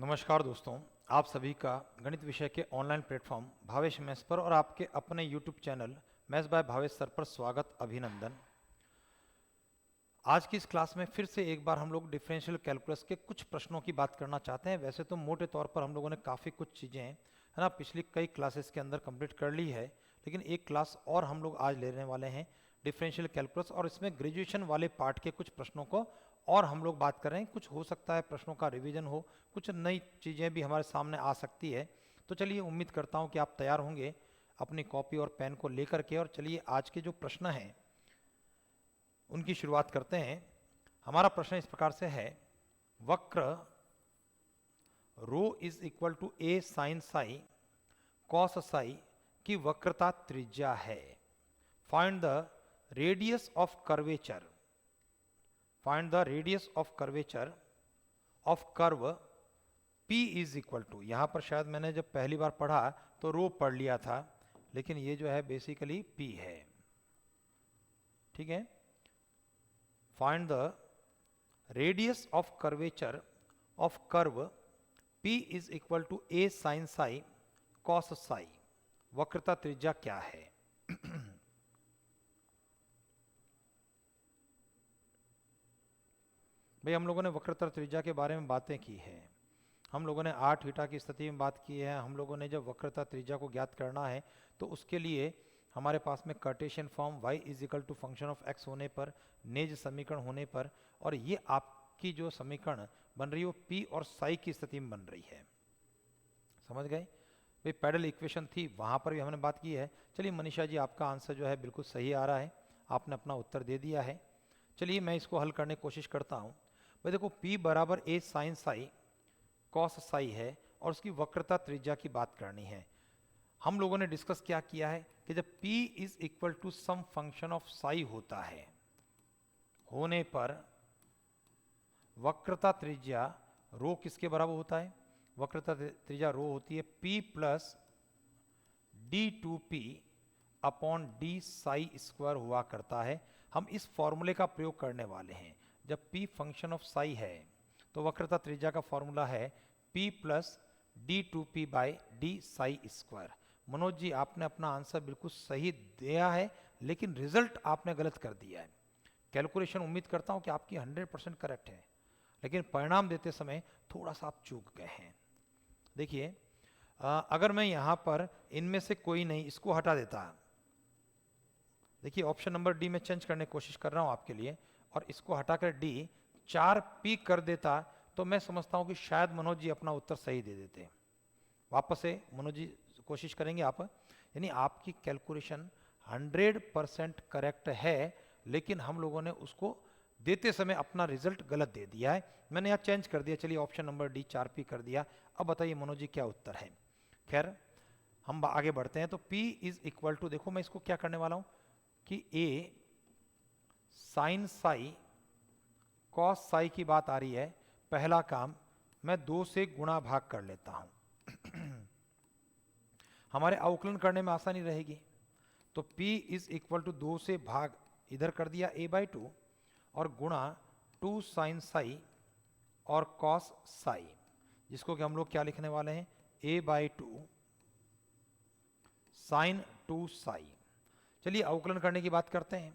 नमस्कार दोस्तों, आप सभी का गणित विषय के ऑनलाइन प्लेटफॉर्म भावेश मैथ्स पर और आपके अपने YouTube channel maths by Bhavesh sir पर स्वागत अभिनंदन। आज की इस क्लास में फिर से एक बार हम लोग डिफरेंशियल कैलकुलस के कुछ प्रश्नों की बात करना चाहते हैं। वैसे तो मोटे तौर पर हम लोगों ने काफ़ी कुछ चीज़ें है ना पिछली कई क्लासेस के अंदर कंप्लीट कर ली है, लेकिन एक क्लास और हम लोग आज लेने वाले हैं डिफरेंशियल कैलकुलस, और इसमें ग्रेजुएशन वाले पार्ट के कुछ प्रश्नों को और हम लोग बात कर रहे हैं। कुछ हो सकता है प्रश्नों का रिवीजन हो, कुछ नई चीज़ें भी हमारे सामने आ सकती है। तो चलिए, उम्मीद करता हूँ कि आप तैयार होंगे अपनी कॉपी और पेन को लेकर के, और चलिए आज के जो प्रश्न हैं उनकी शुरुआत करते हैं। हमारा प्रश्न इस प्रकार से है, वक्र rho is equal to a sine psi cos psi की वक्रता त्रिज्या है। Find the radius of curvature, find the radius of curvature of curve P is equal to, यहां पर शायद मैंने जब पहली बार पढ़ा तो रो पढ़ लिया था, लेकिन ये जो है बेसिकली P है। ठीक है, find the radius of curvature of curve P is equal to a sine psi cos psi, वक्रता त्रिज्या क्या है। भाई, हम लोगों ने वक्रता त्रिज्या के बारे में बातें की है, हम लोगों ने r थीटा की स्थिति में बात की है। हम लोगों ने जब वक्रता त्रिज्या को ज्ञात करना है तो उसके लिए हमारे पास में Cartesian form y is equal to function of x होने पर, नेज समीकरण होने पर, और ये आपकी जो समीकरण बन रही है वो p और साई की स्थिति में बन रही है। समझ गए भाई, पैडल इक्वेशन थी, वहां पर भी हमने बात की है। चलिए मनीषा जी, आपका आंसर जो है बिल्कुल सही आ रहा है, आपने अपना उत्तर दे दिया है। चलिए मैं इसको हल करने की कोशिश करता हूँ। भाई देखो, p बराबर ए साइन साई कॉस साई है और उसकी वक्रता त्रिज्या की बात करनी है। हम लोगों ने डिस्कस क्या किया है कि जब p is equal to some function of psi होता है होने पर वक्रता त्रिज्या रो किसके बराबर होता है? वक्रता त्रिज्या रो होती है p plus d two p upon d psi square हुआ करता है। हम इस फॉर्मूले का प्रयोग करने वाले हैं। जब p फंक्शन ऑफ साई है तो वक्रता त्रिज्या का फॉर्मूला है p plus d two p by d psi square. Manoj ji, आपने अपना आंसर बिल्कुल सही दिया है, लेकिन रिजल्ट आपने गलत कर दिया है। कैलकुलेशन उम्मीद करता हूं कि आपकी 100% करेक्ट है, लेकिन परिणाम देते समय थोड़ा सा आप चूक गए हैं। देखिए, अगर मैं यहां पर इनमें से कोई नहीं इसको हटा देता, देखिए ऑप्शन नंबर डी में चेंज करने की कोशिश कर रहा हूं आपके लिए, और इसको हटाकर डी 4p कर देता, तो मैं समझता हूं कि शायद मनोज जी अपना उत्तर सही दे देते। वापस से मनोज जी कोशिश करेंगे आप, यानी आपकी कैलकुलेशन 100% करेक्ट है, लेकिन हम लोगों ने उसको देते समय अपना रिजल्ट गलत दे दिया है। मैंने यहाँ चेंज कर दिया, चलिए ऑप्शन नंबर डी 4p कर दिया। अब बताइए मनोज जी क्या उत्तर है। खैर, हम आगे बढ़ते हैं। तो p इज इक्वल टू, देखो मैं इसको क्या करने वाला हूं कि a sine psi cos psi की बात आ रही है। पहला काम, मैं 2 से गुणा भाग कर लेता हूं, हमारे अवकलन करने में आसानी रहेगी। तो p इज इक्वल टू 2 से भाग इधर कर दिया a बाई 2 और गुणा 2 साइन साई और कॉस साई, जिसको कि हम लोग क्या लिखने वाले हैं, a बाई 2 साइन 2 साई। चलिए अवकलन करने की बात करते हैं,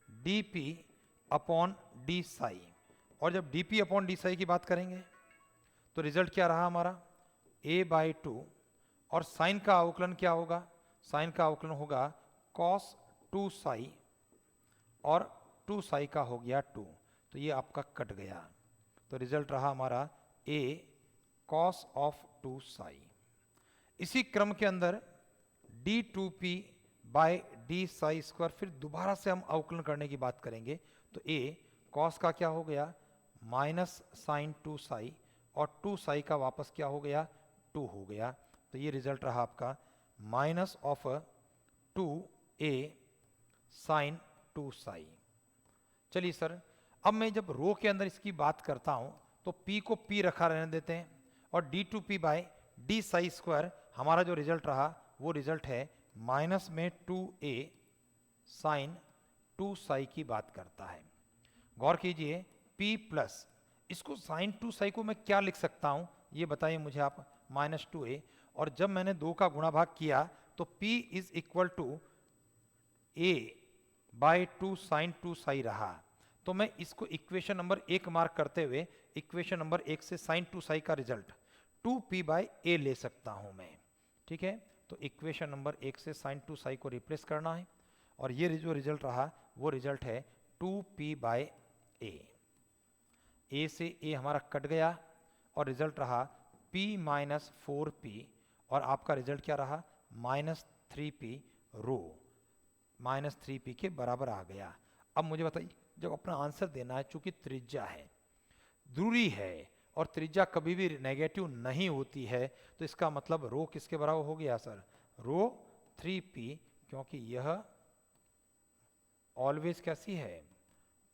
dp अपॉन डी साई, और जब dp अपॉन डी साई की बात करेंगे तो रिजल्ट क्या रहा हमारा, a बाई 2, और साइन का अवकलन क्या होगा, साइन का अवकलन होगा कॉस 2 साई, और 2 साई का हो गया 2, तो ये आपका कट गया, तो रिजल्ट रहा हमारा a कॉस ऑफ 2 साई। इसी क्रम के अंदर d2p bye D psi square, फिर दोबारा से हम अवकलन करने की बात करेंगे, तो a कॉस का क्या हो गया, माइनस साइन 2 साई, और 2 साई का वापस क्या हो गया, 2 हो गया, तो ये रिजल्ट रहा आपका minus of 2a sign 2 Sai. चलिए सर, अब मैं जब रो के अंदर इसकी बात करता हूं तो p को p रखा रहने देते हैं, और d2p by d psi square, हमारा जो रिजल्ट रहा वो रिजल्ट है माइनस में 2a साइन 2 साई की बात करता है। गौर कीजिए, p प्लस, इसको साइन 2 साई को मैं क्या लिख सकता हूं, ये बताइए मुझे आप, -2a। और जब मैंने 2 का गुणा भाग किया तो p is equal to a by 2 sine 2 psi रहा। तो मैं इसको इक्वेशन नंबर 1 मार्क करते हुए इक्वेशन नंबर 1 से साइन 2 साई का रिजल्ट 2p बाय a ले सकता हूं मैं। ठीक है, तो इक्वेशन नंबर 1 से साइन 2 साई को रिप्लेस करना है और ये जो रिजल्ट रहा वो रिजल्ट है 2p बाय a। a से a हमारा कट गया और रिजल्ट रहा p माइनस 4p और आपका रिजल्ट क्या रहा, -3p रो, -3p के बराबर आ गया। अब मुझे बताइए, जब अपना आंसर देना है, चूंकि त्रिज्या है, ध्रुवी है और त्रिज्या कभी भी नेगेटिव नहीं होती है, तो इसका मतलब रो किसके बराबर हो गया सर, रो 3p, क्योंकि यह ऑलवेज कैसी है,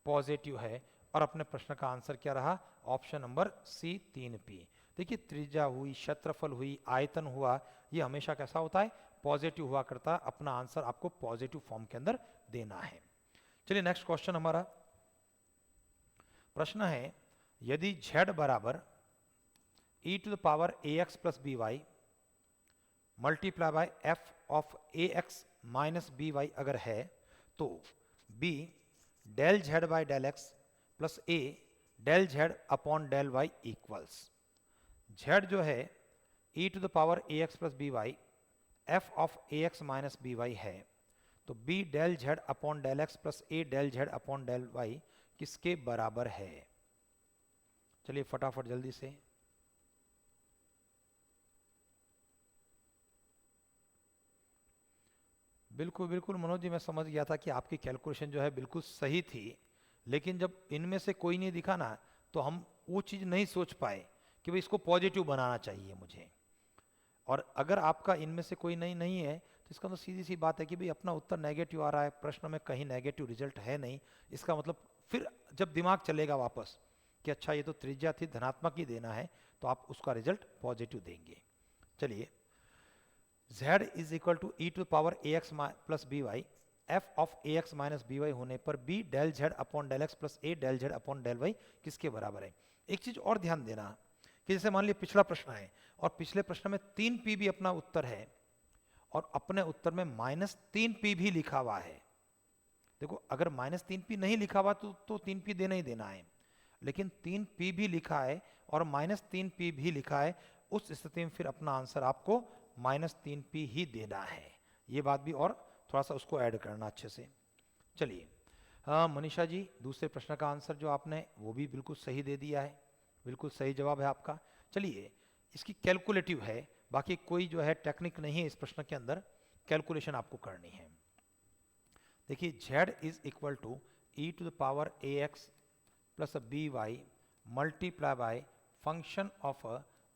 पॉजिटिव है। और अपने प्रश्न का आंसर क्या रहा, ऑप्शन नंबर सी 3p। देखिए त्रिज्या हुई, क्षेत्रफल हुई, आयतन हुआ, ये हमेशा कैसा होता है, पॉजिटिव हुआ करता है। अपना आंसर आपको पॉजिटिव फॉर्म के अंदर देना है। चलिए नेक्स्ट क्वेश्चन हमारा प्रश्न है, यदि z बराबर e to the power ax plus b y multiply by f of ax minus b y अगर है, तो b del z by del x plus a del z upon del y equals, z जो है e to the power ax plus b y f of ax minus b y है, तो b del z upon del x plus a del z upon del y किसके बराबर है। चलिए फटाफट जल्दी से, बिल्कुल बिल्कुल मनोज जी, मैं समझ गया था कि आपकी कैलकुलेशन जो है बिल्कुल सही थी, लेकिन जब इनमें से कोई नहीं दिखा ना, तो हम वो चीज़ नहीं सोच पाए कि भाई इसको पॉजिटिव बनाना चाहिए मुझे। और अगर आपका इनमें से कोई नहीं है, तो इसका तो सीधी सी बात है कि भाई अपना उत्तर नेगेटिव आ रहा है, प्रश्न में कहीं नेगेटिव रिजल्ट है नहीं। इसका मतलब फिर जब दिमाग चलेगा वापस कि अच्छा ये तो त्रिज्या थी, धनात्मक ही देना है, तो आप उसका रिजल्ट पॉजिटिव देंगे। चलिए, z is equal to e to power a x plus b y, f of a x minus b y होने पर b del z upon del x plus a del z upon del y किसके बराबर है। एक चीज और ध्यान देना कि जैसे मान लिया पिछला प्रश्न है और पिछले प्रश्न में 3p भी अपना उत्तर है और अपने उत्तर में -3p भी लिखा हुआ है। देखो अगर -3p नहीं लिखा हुआ तो 3p देना ही देना है, लेकिन 3p भी लिखा है और -3p भी लिखा है, उस स्थिति में फिर अपना आंसर आपको -3p ही देना है। ये बात भी और थोड़ा सा उसको ऐड करना अच्छे से। चलिए, हाँ मनीषा जी, दूसरे प्रश्न का आंसर जो आपने वो भी बिल्कुल सही दे दिया है, बिल्कुल सही जवाब है आपका। चलिए, इसकी कैलकुलेटिव है, बाकी कोई जो है टेक्निक नहीं है इस प्रश्न के अंदर, कैलकुलेशन आपको करनी है। देखिए z is equal to e to the power a x plus b y multiply by function of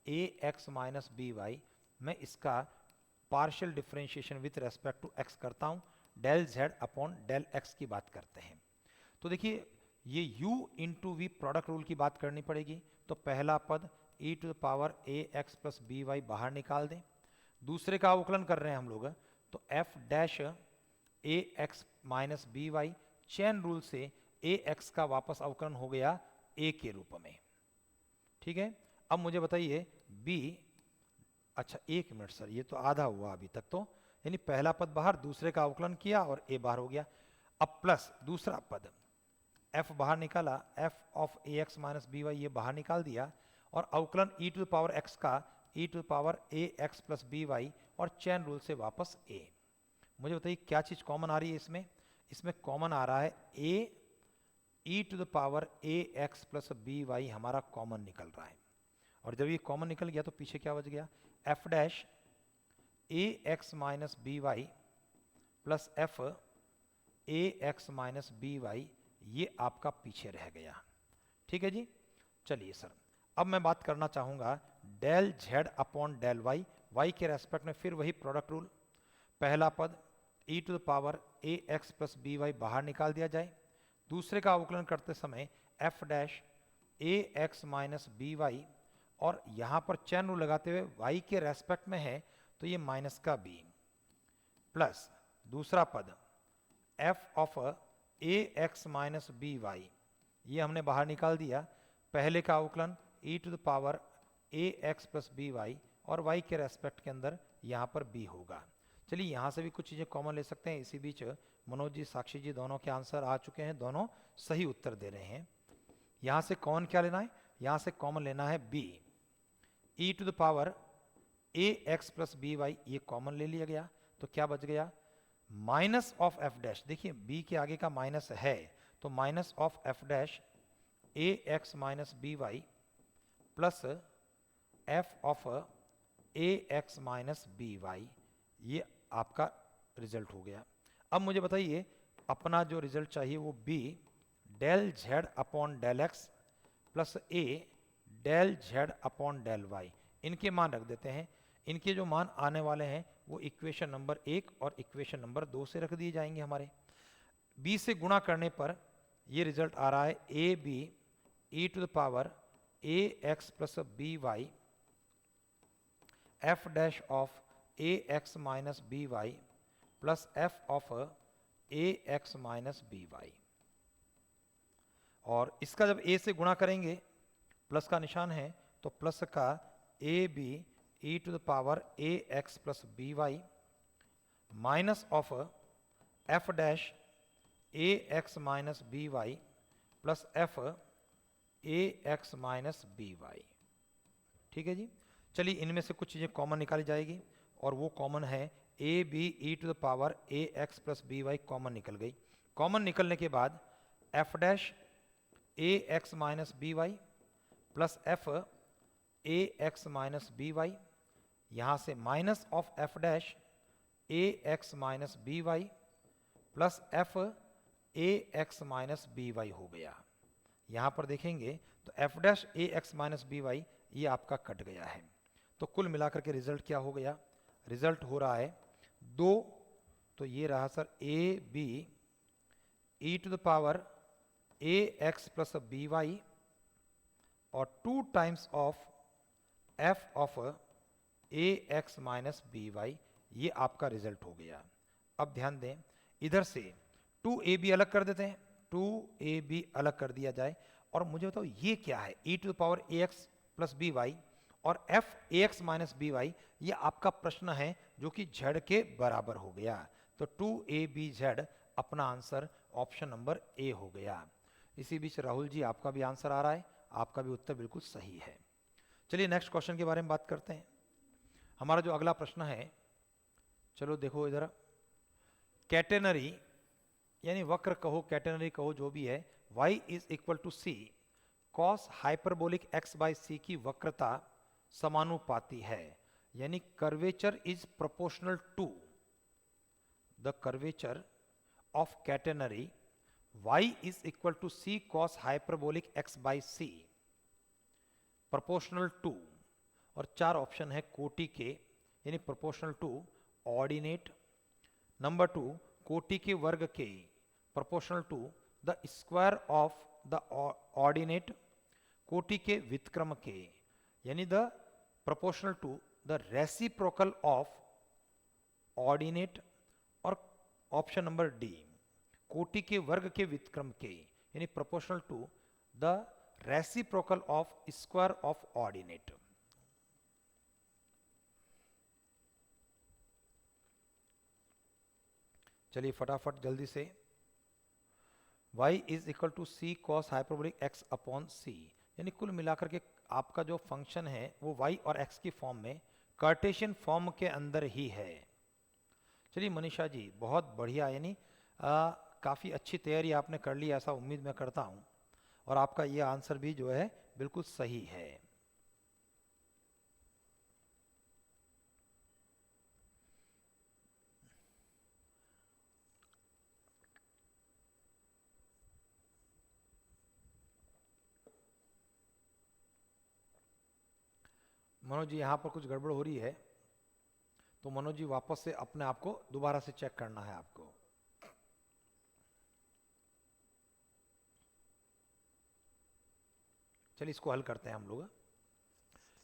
a x minus b y. मैं इसका partial differentiation with respect to x करता हूं, del z upon del x की बात करते हैं। तो देखिए ये u into v product rule की बात करनी पड़ेगी, तो पहला पद e to the power a x plus b y बाहर निकाल दें, दूसरे का अवकलन कर रहे हैं हम लोग, तो f dash a x minus b y, chain rule से ए एक्स का वापस अवकलन हो गया a के रूप में। ठीक है, अब मुझे बताइए b, अच्छा एक मिनट सर, ये तो आधा हुआ अभी तक, तो यानी पहला पद बाहर, दूसरे का अवकलन किया और a बाहर हो गया। अब प्लस दूसरा पद f बाहर निकाला, f of a x minus b y ये बाहर निकाल दिया, और अवकलन e to the power x का e to the power a x plus b y और चैन रूल से वापस a। मुझे बताइए क्या चीज कॉमन आ रही है इसमें, इसमें कॉमन आ रहा है a e to the power a x plus b y हमारा कॉमन निकल रहा है, और जब ये कॉमन निकल गया तो पीछे क्या बच गया, f dash a x minus b y plus f a x minus b y, ये आपका पीछे रह गया। ठीक है जी। चलिए सर, अब मैं बात करना चाहूंगा del z upon del y, y के रेस्पेक्ट में फिर वही प्रोडक्ट रूल, पहला पद e to the power a x plus b y बाहर निकाल दिया जाए, दूसरे का अवकलन करते समय f dash a x minus b y, और यहां पर चैन रूल लगाते हुए y के रेस्पेक्ट में है तो ये माइनस का b, प्लस दूसरा पद f of a x minus b y, ये हमने बाहर निकाल दिया, पहले का अवकलन e to the power a x plus b y, और वाई के रेस्पेक्ट के अंदर यहाँ पर बी होगा। चलिए यहाँ से भी कुछ चीज़ें कॉमन ले सकते हैं। इसी बीच मनोज जी, साक्षी जी दोनों के आंसर आ चुके हैं, दोनों सही उत्तर दे रहे हैं। यहाँ से कॉमन क्या लेना है? यहाँ से कॉमन लेना है b, e to the power a x plus b y, ये कॉमन ले लिया गया। तो क्या बच गया? माइनस ऑफ एफ डैश, देखिए बी के आगे का माइनस है, तो minus of f dash a x minus b y plus f of a x minus b y, ये आपका रिजल्ट हो गया। अब मुझे बताइए अपना जो रिजल्ट चाहिए वो b del z upon del x plus a del z upon del y, इनके मान रख देते हैं। इनके जो मान आने वाले हैं वो इक्वेशन नंबर 1 और इक्वेशन नंबर 2 से रख दिए जाएंगे हमारे। b से गुणा करने पर ये रिजल्ट आ रहा है a b e to the power a x plus b y f dash of a x minus b y plus f of a x minus b y. और इसका जब a से गुणा करेंगे, प्लस का निशान है, तो प्लस का a b e to the power a x plus b y minus of f dash a x minus b y plus f a x minus b y. ठीक है जी। चलिए इनमें से कुछ चीज़ें कॉमन निकाली जाएगी, और वो कॉमन है a b e to the power a x plus b y, common निकल गई। कॉमन निकलने के बाद f dash a x minus b y plus f a x minus b y, यहाँ से minus of f dash a x minus b y plus f a x minus b y हो गया। यहाँ पर देखेंगे तो f dash a x minus b y ये आपका कट गया है। तो कुल मिलाकर के रिजल्ट क्या हो गया? रिजल्ट हो रहा है 2, तो ये रहा sir a b e to the power a x plus b y और 2 times of f of a x minus b y, ये आपका रिजल्ट हो गया। अब ध्यान दें, इधर से 2ab अलग कर देते हैं, 2ab अलग कर दिया जाए, और मुझे बताओ ये क्या है? e to the power a x plus b y और f a x minus b y, ये आपका प्रश्न है जो कि z के बराबर हो गया। तो 2abz अपना आंसर ऑप्शन नंबर ए हो गया। इसी बीच राहुल जी आपका भी आंसर आ रहा है, आपका भी उत्तर बिल्कुल सही है। चलिए नेक्स्ट क्वेश्चन के बारे में बात करते हैं। हमारा जो अगला प्रश्न है, चलो देखो इधर, कैटेनरी यानी वक्र कहो, कैटेनरी कहो, जो भी है, y is equal to c cos hyperbolic x by c की वक्रता समानुपाती है, यानी curvature is proportional to the curvature of catenary y is equal to c cos hyperbolic x by c, proportional to, और 4 ऑप्शन है कोटि के, यानी प्रोपोर्शनल टू ऑर्डिनेट, नंबर 2 कोटि के वर्ग के, proportional to the square of the ordinate, कोटि के व्युत्क्रम के, यानी the proportional to the reciprocal of ordinate, और ऑप्शन नंबर डी कोटि के वर्ग के व्युत्क्रम के, यानी proportional to the reciprocal of square of ordinate. चलिए फटाफट जल्दी से, y is equal to c cos hyperbolic x upon c, यानी कुल मिलाकर के आपका जो फंक्शन है वो y और x की फॉर्म में, कार्टेशियन फॉर्म के अंदर ही है। चलिए मनीषा जी बहुत बढ़िया, यानी काफ़ी अच्छी तैयारी आपने कर ली, ऐसा उम्मीद मैं करता हूँ, और आपका ये आंसर भी जो है बिल्कुल सही है। मनोज जी यहाँ पर कुछ गड़बड़ हो रही है, तो मनोज जी वापस से अपने आप को दोबारा से चेक करना है आपको। चलिए इसको हल करते हैं हम लोग।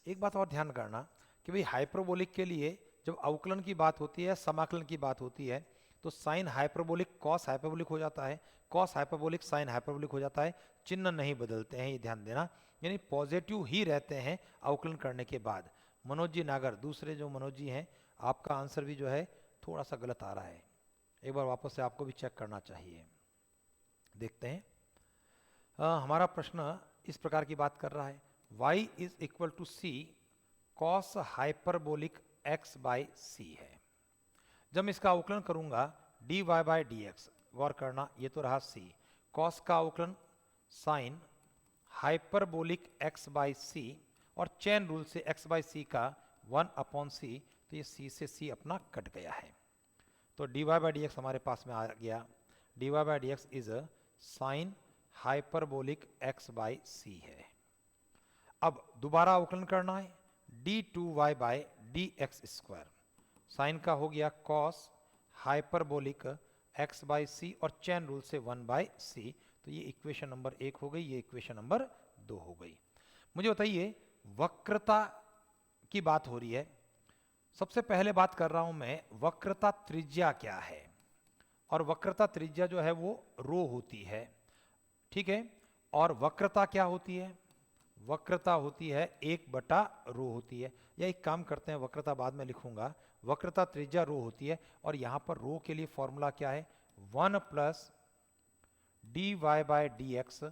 एक बात और ध्यान करना कि भाई हाइपरबोलिक के लिए जब अवकलन की बात होती है, समाकलन की बात होती है, तो साइन हाइपरबोलिक कॉस हाइपरबोलिक हो जाता है, कॉस हाइपरबोलिक साइन हाइपरबोलिक हो जाता है, चिन्ह नहीं बदलते हैं, ये ध्यान देना, यानी पॉजिटिव ही रहते हैं अवकलन करने के बाद। मनोज जी नागर, दूसरे जो मनोज जी हैं, आपका आंसर भी जो है थोड़ा सा गलत आ रहा है, एक बार वापस से आपको भी चेक करना चाहिए। देखते हैं, हमारा प्रश्न इस प्रकार की बात कर रहा है, y is equal to c cos hyperbolic x by c है। जब मैं इसका अवकलन करूंगा dy बाई डी एक्स, गौर करना ये तो रहा c, कॉस का अवकलन sine hyperbolic x by c, और चेन रूल से x बाई सी का 1 अपॉन सी, तो ये c से c अपना कट गया है, तो dy बाई डी एक्स हमारे पास में आ गया, dy by d x is sine hyperbolic x by c है। अब दोबारा अवकलन करना है d2y by d x square, sine का हो गया cos hyperbolic x by c और चैन रूल से 1 बाई सी, तो ये इक्वेशन नंबर 1 हो गई, ये इक्वेशन नंबर 2 हो गई। मुझे बताइए वक्रता की बात हो रही है, सबसे पहले बात कर रहा हूं मैं वक्रता त्रिज्या क्या है, और वक्रता त्रिज्या जो है वो रो होती है, ठीक है, और वक्रता क्या होती है, वक्रता होती है 1/रो होती है, या एक काम करते हैं वक्रता बाद में लिखूंगा, वक्रता त्रिज्या रो होती है, और यहां पर रो के लिए फॉर्मूला क्या है, 1 plus d y by d x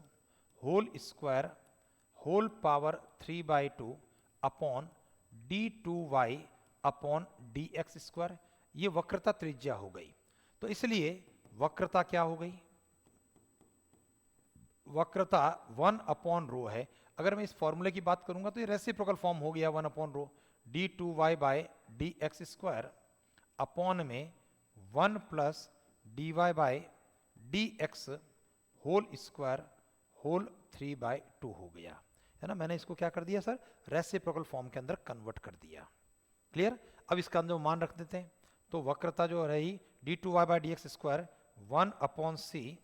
whole square whole power 3/2 upon d2y upon d x square, ये वक्रता त्रिज्या हो गई। तो इसलिए वक्रता क्या हो गई, वक्रता 1 अपॉन रो है। अगर मैं इस फॉर्मूले की बात करूंगा तो ये रेसिप्रोकल फॉर्म हो गया 1 upon rho, d2y by d x square upon में 1 plus d y by d x whole square whole 3/2 हो गया, है ना। मैंने इसको क्या कर दिया सर, रेसिप्रोकल फॉर्म के अंदर कन्वर्ट कर दिया, क्लियर। अब इसका अंदर मान रख देते हैं, तो वक्रता जो रही d2y by d x square 1 upon c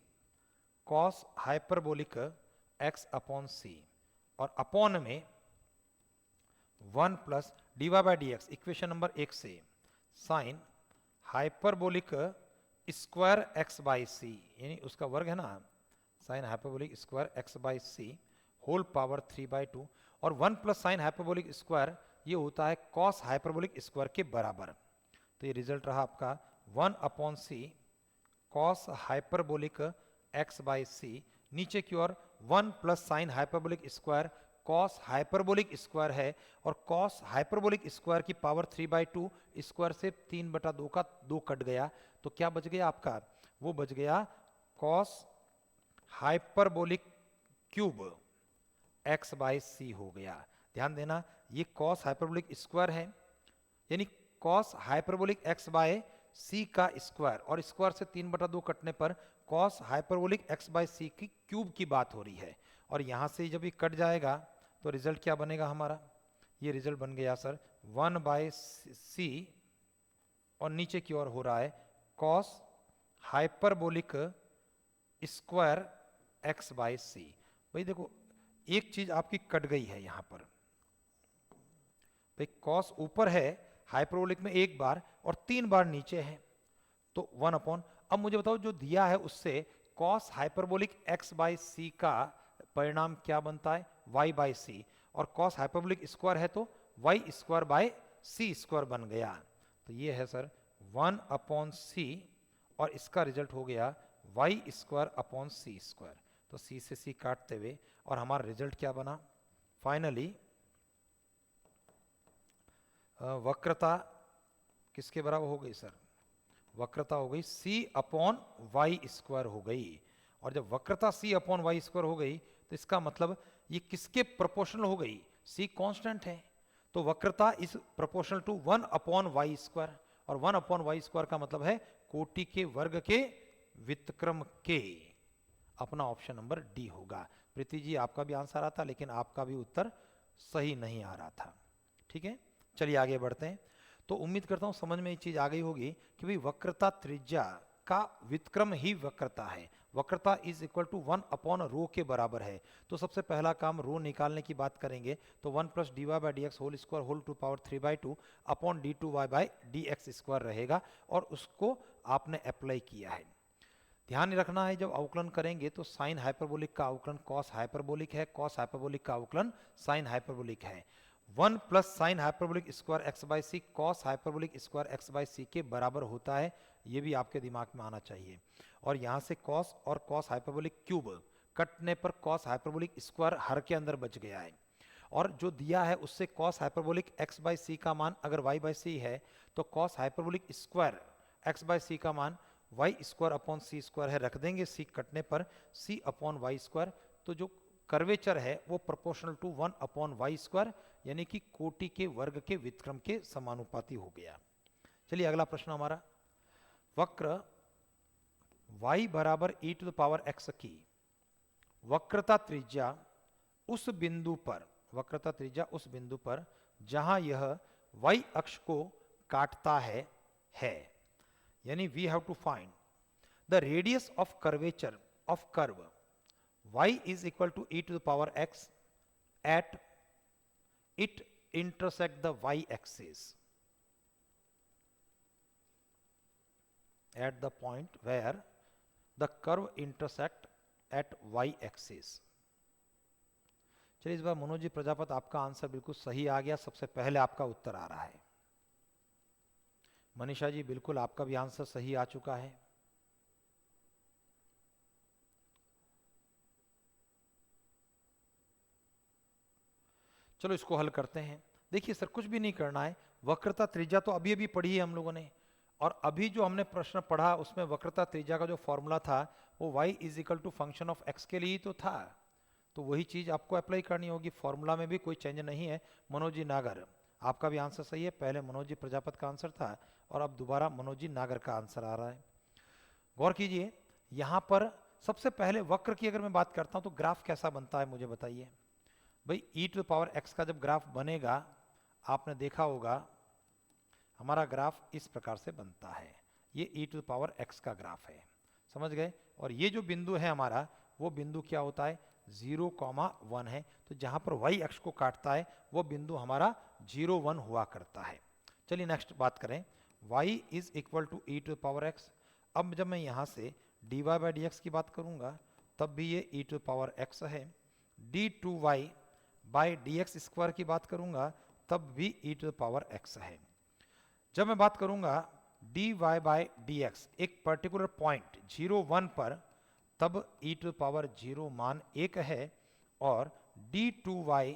cos hyperbolic x upon c, और अपॉन में 1 plus d y by d x, equation number 1 से sine hyperbolic square x by c, यानी उसका वर्ग है ना, sine hyperbolic square x by c whole power 3/2, और 1 plus sine hyperbolic square ये होता है कॉस हाइपरबोलिक स्क्वायर के बराबर, तो ये रिजल्ट रहा आपका 1 upon c cos hyperbolic x by c, नीचे की ओर 1 plus sine hyperbolic square cos hyperbolic square है, और कॉस हाइपरबोलिक स्क्वायर की पावर 3/2, स्क्वायर से 3/2 का 2 कट गया, तो क्या बच गया आपका, वो बच गया cos hyperbolic cube x by c हो गया। ध्यान देना ये कॉस हाइपरबोलिक स्क्वायर है, यानी कॉस हाइपरबोलिक x बाय सी का स्क्वायर, और स्क्वायर से 3/2 कटने पर कॉस हाइपरबोलिक x बाय सी की क्यूब की बात हो रही है, और यहां से जब ये कट जाएगा तो रिजल्ट क्या बनेगा हमारा, ये रिजल्ट बन गया सर 1 बाय सी, और नीचे की ओर हो रहा है cos hyperbolic square x by c. भाई देखो एक चीज आपकी कट गई है यहां पर, भाई कॉस ऊपर है हाइपरबोलिक में एक बार और 3 बार नीचे है, तो 1 अपॉन, अब मुझे बताओ जो दिया है उससे cos hyperbolic x by c का परिणाम क्या बनता है, y बाई सी, और कॉस हाइपरबोलिक स्क्वायर है तो y square by c square बन गया, तो ये है सर 1 अपॉन सी, और इसका रिजल्ट हो गया y square upon c square, तो c से c काटते हुए, और हमारा रिजल्ट क्या बना, फाइनली वक्रता किसके बराबर हो गई सर, वक्रता हो गई c अपॉन वाई स्क्वायर हो गई, और जब वक्रता c अपॉन वाई स्क्वायर हो गई तो इसका मतलब ये किसके प्रोपोर्शनल हो गई, c कांस्टेंट है, तो वक्रता is proportional to 1 upon y square, और 1 अपॉन वाई स्क्वायर का मतलब है कोटि के वर्ग के व्युत्क्रम के, अपना ऑप्शन नंबर डी होगा। प्रीति जी आपका भी आंसर आता, लेकिन आपका भी उत्तर सही नहीं आ रहा था, ठीक है। चलिए आगे बढ़ते हैं, तो उम्मीद करता हूं समझ में ये चीज आ गई होगी कि भाई वक्रता त्रिज्या का व्युत्क्रम ही वक्रता है, वक्रता is equal to 1 upon rho के बराबर है। तो सबसे पहला काम रो निकालने की बात करेंगे, तो 1 plus d y by d x whole square whole to power 3/2 upon d two y by d x square रहेगा, और उसको आपने अप्लाई किया है। ध्यान रखना है, जब अवकलन करेंगे तो साइन हाइपरबोलिक का अवकलन कॉस हाइपरबोलिक है, कॉस हाइपरबोलिक का अवकलन साइन हाइपरबोलिक है। 1 plus sine hyperbolic square x by c cos hyperbolic square x by c के बराबर होता है, ये भी आपके दिमाग में आना चाहिए। और यहाँ से कॉस और कॉस हाइपरबोलिक क्यूब कटने पर कॉस हाइपरबोलिक स्क्वायर हर के अंदर बच गया है, और जो दिया है उससे cos hyperbolic x by c का मान अगर वाई बाई सी है तो cos hyperbolic square x by c का मान y square upon c square है, रख देंगे सी कटने पर सी अपॉन वाई स्क्वायर, तो जो कर्वेचर है वो proportional to 1 upon y square, यानी कि कोटि के वर्ग के व्युत्क्रम के समानुपाती हो गया। चलिए अगला प्रश्न हमारा, वक्र y बराबर e to the power x की वक्रता त्रिज्या उस बिंदु पर, वक्रता त्रिज्या उस बिंदु पर जहां यह y अक्ष को काटता है, यानी we have to find the radius of curvature of curve y is equal to e to the power x at it intersect the y axis, at the point where the curve intersect at y axis। चलिए इस बार मनोज जी प्रजापति आपका answer बिल्कुल सही आ गया, सबसे पहले आपका उत्तर आ रहा है। मनीषा जी बिल्कुल आपका भी आंसर सही आ चुका है। चलो इसको हल करते हैं। देखिए सर कुछ भी नहीं करना है, वक्रता त्रिज्या तो अभी अभी पढ़ी है हम लोगों ने, और अभी जो हमने प्रश्न पढ़ा उसमें वक्रता त्रिज्या का जो फॉर्मूला था वो y is equal to function of x के लिए तो था, तो वही चीज आपको अप्लाई करनी होगी। फॉर्मूला में भी कोई चेंज नहीं है। मनोज जी नागर आपका भी आंसर सही है, पहले मनोज जी प्रजापति का आंसर था और अब दोबारा मनोज जी नागर का आंसर आ रहा है। गौर कीजिए, यहाँ पर सबसे पहले वक्र की अगर मैं बात करता हूँ तो ग्राफ कैसा बनता है मुझे बताइए भाई। e to the power x का जब ग्राफ बनेगा, आपने देखा होगा हमारा ग्राफ इस प्रकार से बनता है, ये e to the power x का ग्राफ है, समझ गए। और ये जो बिंदु है हमारा, वो बिंदु क्या होता है 0,1 है, तो जहां पर y अक्ष को काटता है वो बिंदु हमारा 0,1 हुआ करता है। चलिए नेक्स्ट बात करें, y is equal to e to the power x। अब जब मैं यहाँ से dy बाई डी एक्स की बात करूंगा तब भी ये e to the power x है, d2y by d x square की बात करूंगा तब भी e to the power x है। जब मैं बात करूंगा dy बाई डी एक्स एक पर्टिकुलर पॉइंट 0,1 पर, तब e टू द पावर 0 मान 1 है, और d2y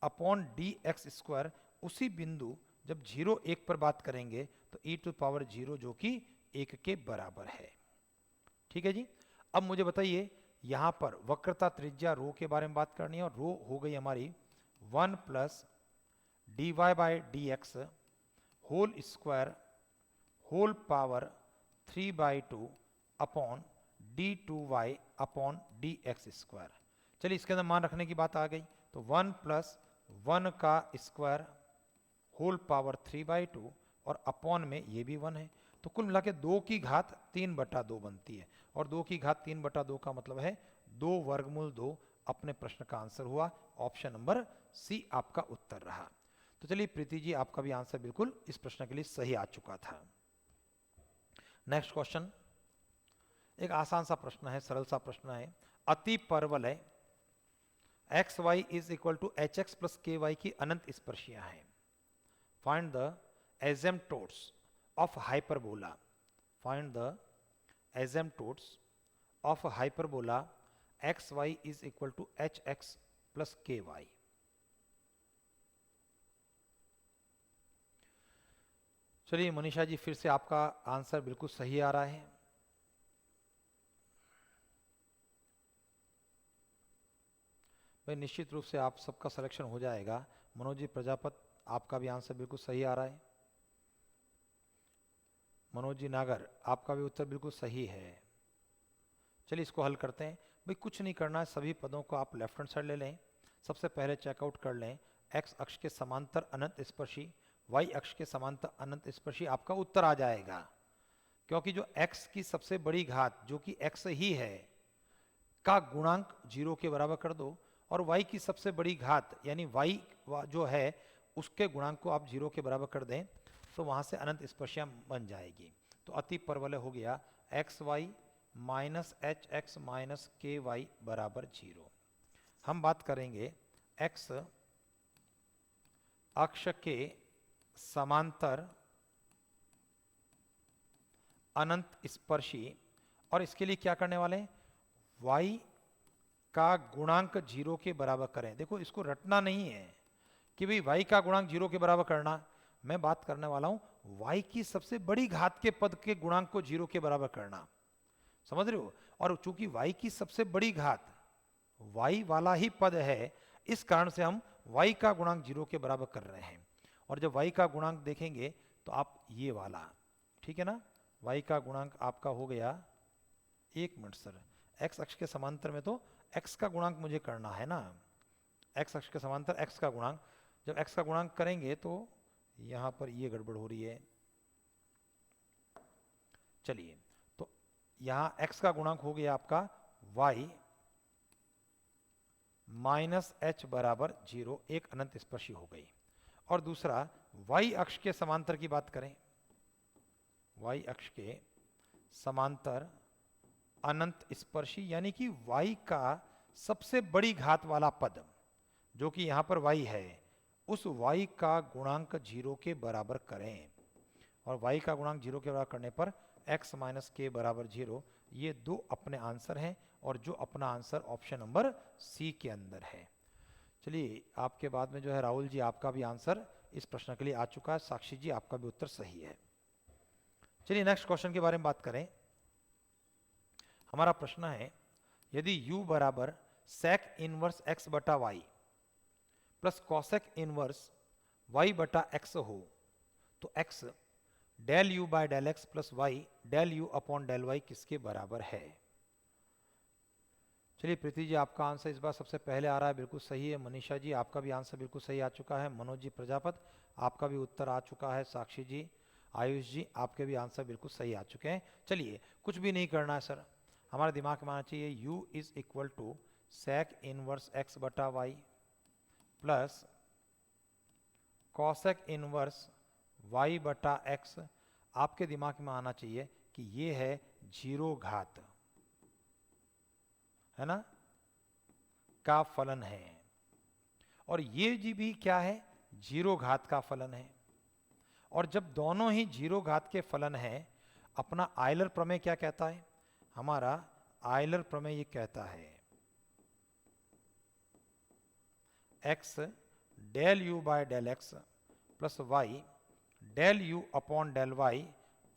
upon d x square उसी बिंदु जब 0,1 पर बात करेंगे तो e टू द पावर 0 जो कि 1 के बराबर है। ठीक है जी। अब मुझे बताइए यहां पर वक्रता त्रिज्या रो के बारे में बात करनी है, और रो हो गई हमारी 1 plus d y by d x whole square whole power 3/2 upon d2y upon d x square. चलिए इसके अंदर मान रखने की बात आ गई, तो 1 प्लस 1 का स्क्वायर होल पावर 3/2 और अपॉन में ये भी 1 है, तो कुल मिला के 2 की घात 3/2 बनती है, और 2 की घात 3/2 का मतलब है 2 वर्गमूल 2। अपने प्रश्न का आंसर हुआ ऑप्शन नंबर सी आपका उत्तर रहा। तो चलिए प्रीति जी आपका भी आंसर बिल्कुल इस प्रश्न के लिए सही आ चुका था। नेक्स्ट क्वेश्चन, एक आसान सा प्रश्न है, सरल सा प्रश्न है। अति परवल है x y is equal to h x plus k y की अनंत स्पर्शियां हैं। Find the asymptotes of hyperbola, find the asymptotes of hyperbola x y is equal to h x plus k y. चलिए मनीषा जी फिर से आपका आंसर बिल्कुल सही आ रहा है। भाई निश्चित रूप से आप सबका सिलेक्शन हो जाएगा। मनोज जी प्रजापति आपका भी आंसर बिल्कुल सही आ रहा है। मनोज जी नागर आपका भी उत्तर बिल्कुल सही है। चलिए इसको हल करते हैं। भाई कुछ नहीं करना है, सभी पदों को आप लेफ्ट हैंड साइड ले लें। सबसे पहले चेकआउट कर लें एक्स अक्ष के समांतर अनंत स्पर्शी, वाई अक्ष के समांतर अनंत स्पर्शी, आपका उत्तर आ जाएगा। क्योंकि जो x की सबसे बड़ी घात जो कि x ही है, का गुणांक 0 के बराबर कर दो और y की सबसे बड़ी घात यानी y जो है उसके गुणांक को आप 0 के बराबर कर दें तो वहां से अनंत स्पर्शियां बन जाएगी। तो अति परवलय हो गया x y minus h x minus k y बराबर 0। हम बात करेंगे x अक्ष के समांतर अनंत स्पर्शी, और इसके लिए क्या करने वाले हैं, y का गुणांक 0 के बराबर करें। देखो इसको रटना नहीं है कि भाई y का गुणांक 0 के बराबर करना, मैं बात करने वाला हूं y की सबसे बड़ी घात के पद के गुणांक को 0 के बराबर करना, समझ रहे हो। और चूंकि y की सबसे बड़ी घात y वाला ही पद है, इस कारण से हम y का गुणांक 0 के बराबर कर रहे हैं। और जब y का गुणांक देखेंगे तो आप ये वाला, ठीक है ना, y का गुणांक आपका हो गया, एक मिनट सर, x अक्ष के समांतर में तो x का गुणांक मुझे करना है ना, x अक्ष के समांतर x का गुणांक, जब x का गुणांक करेंगे तो यहां पर ये गड़बड़ हो रही है। चलिए, तो यहां x का गुणांक हो गया आपका y माइनस एच बराबर 0, एक अनंत स्पर्शी हो गई। और दूसरा y अक्ष के समांतर की बात करें, y अक्ष के समांतर अनंत स्पर्शी यानी कि y का सबसे बड़ी घात वाला पद जो कि यहां पर y है, उस y का गुणांक 0 के बराबर करें। और y का गुणांक 0 के बराबर करने पर x माइनस के बराबर 0, ये दो अपने आंसर हैं और जो अपना आंसर ऑप्शन नंबर सी के अंदर है। चलिए, आपके बाद में जो है राहुल जी, आपका भी आंसर इस प्रश्न के लिए आ चुका है। साक्षी जी, आपका भी उत्तर सही है। चलिए नेक्स्ट क्वेश्चन के बारे में बात करें। हमारा प्रश्न है, यदि u बराबर sec इनवर्स x बटा y plus cosec inverse y बटा x हो तो x del u by del x plus y del u upon del y किसके बराबर है। चलिए प्रीति जी, आपका आंसर इस बार सबसे पहले आ रहा है, बिल्कुल सही है। मनीषा जी, आपका भी आंसर बिल्कुल सही आ चुका है। मनोज जी प्रजापत, आपका भी उत्तर आ चुका है। साक्षी जी, आयुष जी, आपके भी आंसर बिल्कुल सही आ चुके हैं। चलिए, कुछ भी नहीं करना है सर, हमारे दिमाग में आना चाहिए u is equal to sec inverse x बटा y plus cosec inverse y बटा x। आपके दिमाग में आना चाहिए कि ये है 0 घात, है ना, का फलन है, और ये जी भी क्या है, 0 घात का फलन है। और जब दोनों ही 0 घात के फलन है, अपना आयलर प्रमेय क्या कहता है, हमारा आयलर प्रमेय ये कहता है x del u by del x plus y del u upon del y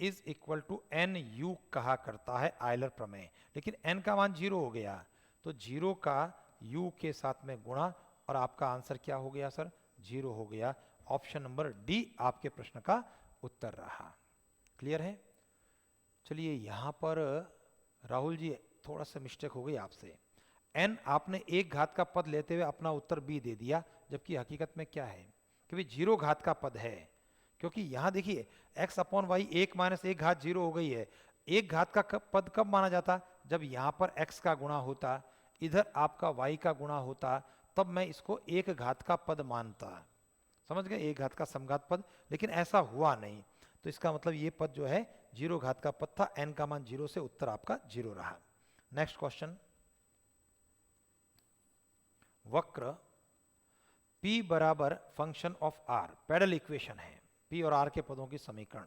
is equal to n u कहा करता है आयलर प्रमेय। लेकिन n का मान 0 हो गया तो 0 का u के साथ में गुणा, और आपका आंसर क्या हो गया सर, 0 हो गया। ऑप्शन नंबर डी आपके प्रश्न का उत्तर रहा। क्लियर है। चलिए यहां पर राहुल जी थोड़ा सा मिस्टेक हो गई आपसे, n आपने एक घात का पद लेते हुए अपना उत्तर b दे दिया, जबकि हकीकत में क्या है कि भाई 0 घात का पद है। क्योंकि यहां देखिए x अपॉन वाई 1 माइनस 1 घात 0 हो गई है। एक घात का पद कब माना जाता, जब यहां पर x का गुणा होता, इधर आपका y का गुणा होता, तब मैं इसको एक घात का पद मानता, समझ गए, एक घात का समघात पद। लेकिन ऐसा हुआ नहीं, तो इसका मतलब ये पद जो है 0 घात का पद था, n का मान 0 से उत्तर आपका 0 रहा। नेक्स्ट क्वेश्चन, वक्र P बराबर function of R, parallel equation है, P और R के पदों की समीकरण।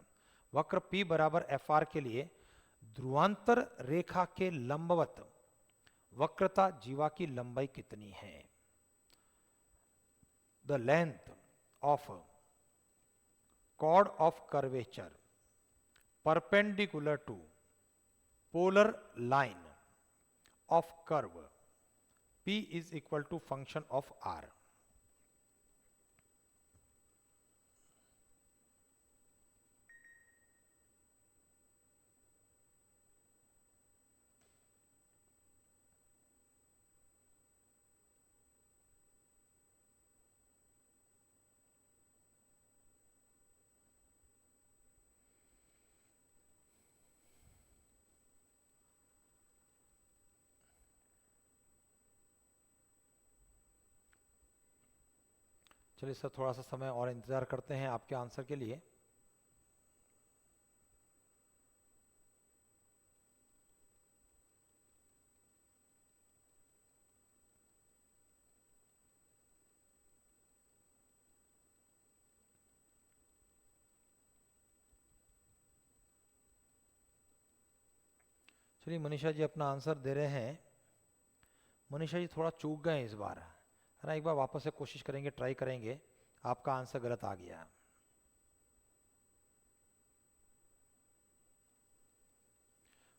वक्र P बराबर FR के लिए ध्रुवांतर रेखा के लंबवत वक्रता जीवा की लंबाई कितनी है। The length of chord of curvature perpendicular to polar line of curve P is equal to function of R। चलिए सर, थोड़ा सा समय और इंतज़ार करते हैं आपके आंसर के लिए। चलिए मनीषा जी अपना आंसर दे रहे हैं। मनीषा जी थोड़ा चूक गए इस बार, है ना। एक बार वापस से कोशिश करेंगे, ट्राई करेंगे। आपका आंसर गलत आ गया।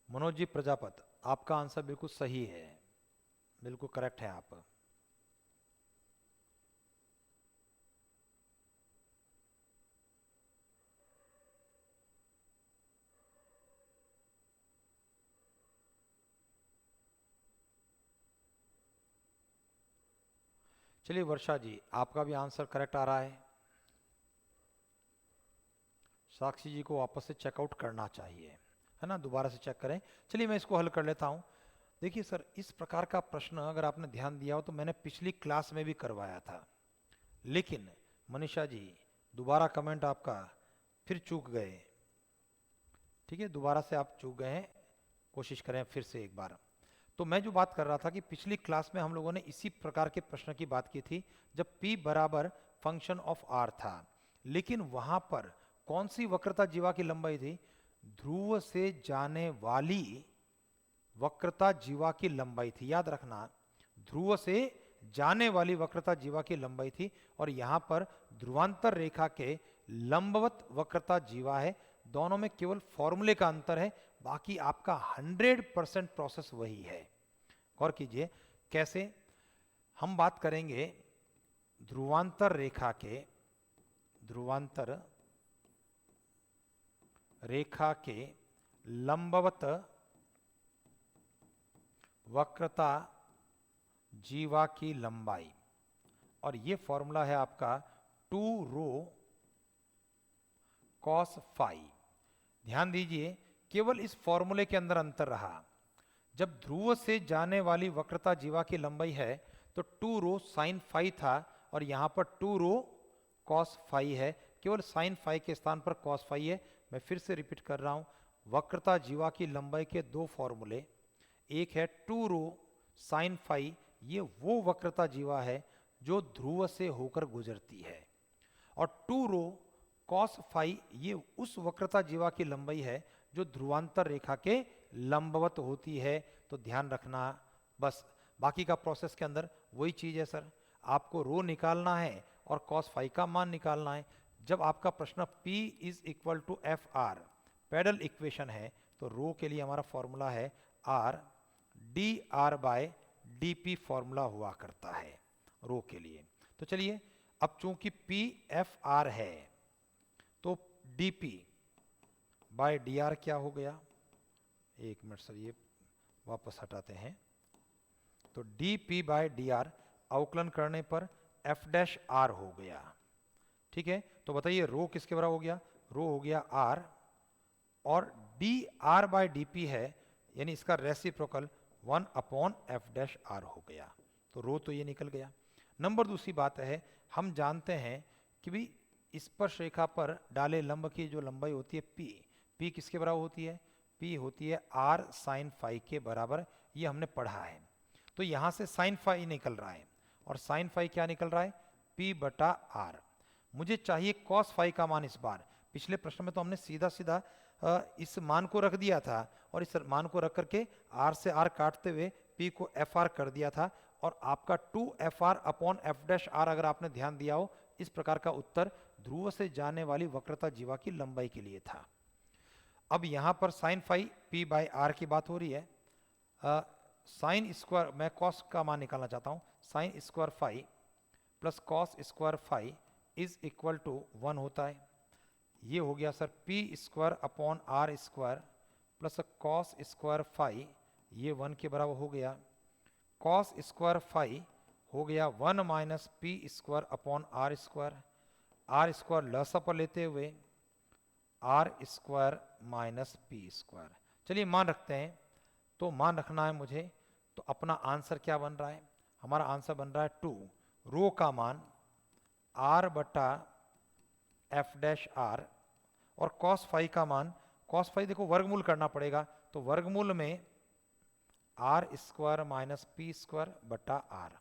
मनोज जी प्रजापत, आपका आंसर बिल्कुल सही है, बिल्कुल करेक्ट है आप। चलिए वर्षा जी, आपका भी आंसर करेक्ट आ रहा है। साक्षी जी को वापस से चेकआउट करना चाहिए, है ना, दोबारा से चेक करें। चलिए मैं इसको हल कर लेता हूँ। देखिए सर, इस प्रकार का प्रश्न अगर आपने ध्यान दिया हो तो मैंने पिछली क्लास में भी करवाया था, लेकिन मनीषा जी दोबारा कमेंट आपका, फिर चूक गए। ठीक है, दोबारा से आप चूक गए हैं, कोशिश करें फिर से एक बार। तो मैं जो बात कर रहा था कि पिछली क्लास में हम लोगों ने इसी प्रकार के प्रश्न की बात की थी, जब p बराबर फंक्शन ऑफ r था, लेकिन वहां पर कौन सी वक्रता जीवा की लंबाई थी? ध्रुव से जाने वाली वक्रता जीवा की लंबाई थी, याद रखना। ध्रुव से जाने वाली वक्रता जीवा की लंबाई थी, और यहां पर ध्रुवांतर रेखा के लंबवत वक्रता जीवा है। दोनों में केवल फॉर्मूले का अंतर है, बाकी आपका 100% प्रोसेस वही है। गौर कीजिए कैसे। हम बात करेंगे ध्रुवांतर रेखा के, ध्रुवांतर रेखा के लंबवत वक्रता जीवा की लंबाई, और ये फॉर्मूला है आपका 2 रो कॉस फाई। ध्यान दीजिए, केवल इस फॉर्मूले के अंदर अंतर रहा। जब ध्रुव से जाने वाली वक्रता जीवा की लंबाई है तो 2 रो साइन फाई था, और यहां पर 2 रो कॉस फाई है। केवल साइन फाई के स्थान पर कॉस फाई है। मैं फिर से रिपीट कर रहा हूं, वक्रता जीवा की लंबाई के दो फॉर्मूले, एक है 2 रो साइन फाई, ये वो वक्रता जीवा है जो ध्रुव से होकर गुजरती है, और 2 रो कॉस फाई ये उस वक्रता जीवा की लंबाई है जो ध्रुवांतर रेखा के लंबवत होती है। तो ध्यान रखना, बस बाकी का प्रोसेस के अंदर वही चीज है सर। आपको रो निकालना है और कॉस फाई का मान निकालना है। जब आपका प्रश्न P is equal to f r pedal equation है, तो रो के लिए हमारा फॉर्मूला है r d r by d p, formula हुआ करता है रो के लिए। तो चलिए, अब चूंकि P एफ आर है तो dp बाय डी आर क्या हो गया? एक मिनट सर, ये वापस हटाते हैं। तो dp बाय डी आर अवकलन करने पर f डैश आर हो गया। ठीक है, तो बताइए रो किसके बराबर हो गया? रो हो गया r, और d r by d p है, यानी इसका reciprocal 1 upon f dash r हो गया। तो रो तो ये निकल गया। नंबर दूसरी बात है, हम जानते हैं कि भी स्पर्श रेखा पर डाले लंब की जो लंबाई होती है p, p किसके बराबर होती है? p होती है r साइन फाई के बराबर, ये हमने पढ़ा है। तो यहां से साइन फाई निकल रहा है, और साइन फाई क्या निकल रहा है? p बटा r। मुझे चाहिए कॉस फाई का मान इस बार। पिछले प्रश्न में तो हमने सीधा सीधा इस मान को रख दिया था, और इस मान को रख करके r से r काटते हुए p को एफ आर कर दिया था, और आपका 2 f r upon f dash r, अगर आपने ध्यान दिया हो, इस प्रकार का उत्तर ध्रुव से जाने वाली वक्रता जीवा की लंबाई के लिए था। अब यहां पर sine phi p by r की बात हो रही है। साइन स्क्वायर, मैं कॉस का मान निकालना चाहता हूं, sine square phi plus cos square phi is equal to 1 होता है। ये हो गया sir p square upon are square plus cos square phi, ये 1 के बराबर हो गया। कॉस स्क्वायर फाई हो गया 1 minus P square upon are square, R square लसा पर लेते हुए R square minus P square. चलिए मान रखते हैं, तो मान रखना है मुझे। तो अपना आंसर क्या बन रहा है? हमारा आंसर बन रहा है 2 रो का मान आर बटा एफ डैश आर, और कॉस फाई का मान, कॉस फाई देखो वर्गमूल करना पड़ेगा, तो वर्गमूल में r square minus P square बटा आर,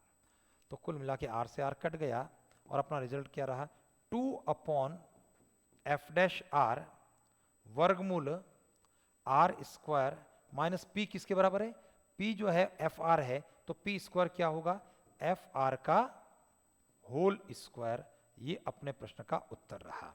तो कुल मिला के आर से आर कट गया और अपना रिजल्ट क्या रहा, 2 एफ डैश आर वर्गमूल आर स्क्वायर माइनस पी किसके बराबर है, पी जो है एफ आर है, तो पी स्क्वायर क्या होगा, एफ आर का होल स्क्वायर। ये अपने प्रश्न का उत्तर रहा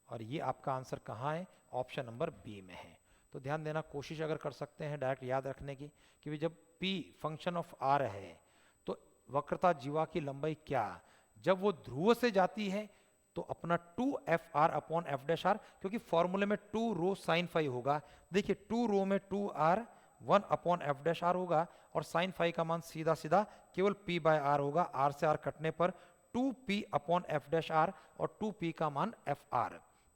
और ये आपका आंसर कहाँ है, ऑप्शन नंबर बी में है। तो ध्यान देना, कोशिश अगर कर सकते हैं डायरेक्ट याद रखने की कि जब p फंक्शन ऑफ r है तो वक्रता जीवा की लंबाई क्या, जब वो ध्रुव से जाती है तो अपना 2fr upon f dash are, क्योंकि फॉर्मूले में 2 रो साइन फाई होगा, देखिए 2 रो में 2r 1 upon f dash are होगा और साइन फाई का मान सीधा सीधा केवल p बाय आर होगा, r से r कटने पर 2p upon f dash are और 2p का मान fr,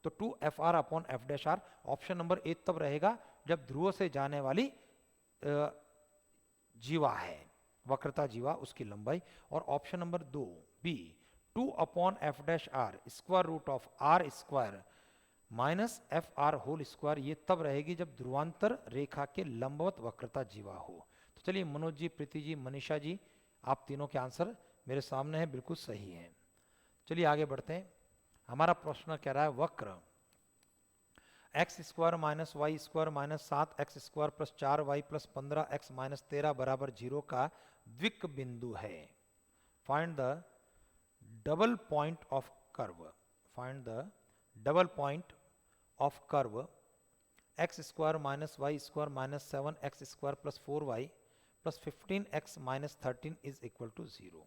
तो 2fr upon f dash r. Option number a तब रहेगा जब ध्रुव से जाने वाली जीवा है, वक्रता जीवा उसकी लंबाई। और option number 2 b 2 upon f dash r square root of r square minus f r whole square, ये तब रहेगी जब ध्रुवांतर रेखा के लंबवत वक्रता जीवा हो। तो चलिए मनोज जी, प्रीति जी, मनीषा जी, आप तीनों के आंसर मेरे सामने हैं, बिल्कुल सही है। चलिए आगे बढ़ते हैं। हमारा प्रश्न कह रहा है वक्र x square minus y square minus 7x square plus 4y plus 15x minus 13 बराबर 0 का द्विक बिंदु है। Find the double point of curve, find the double point of curve x square minus y square minus 7x square plus 4y plus 15x minus 13 is equal to 0।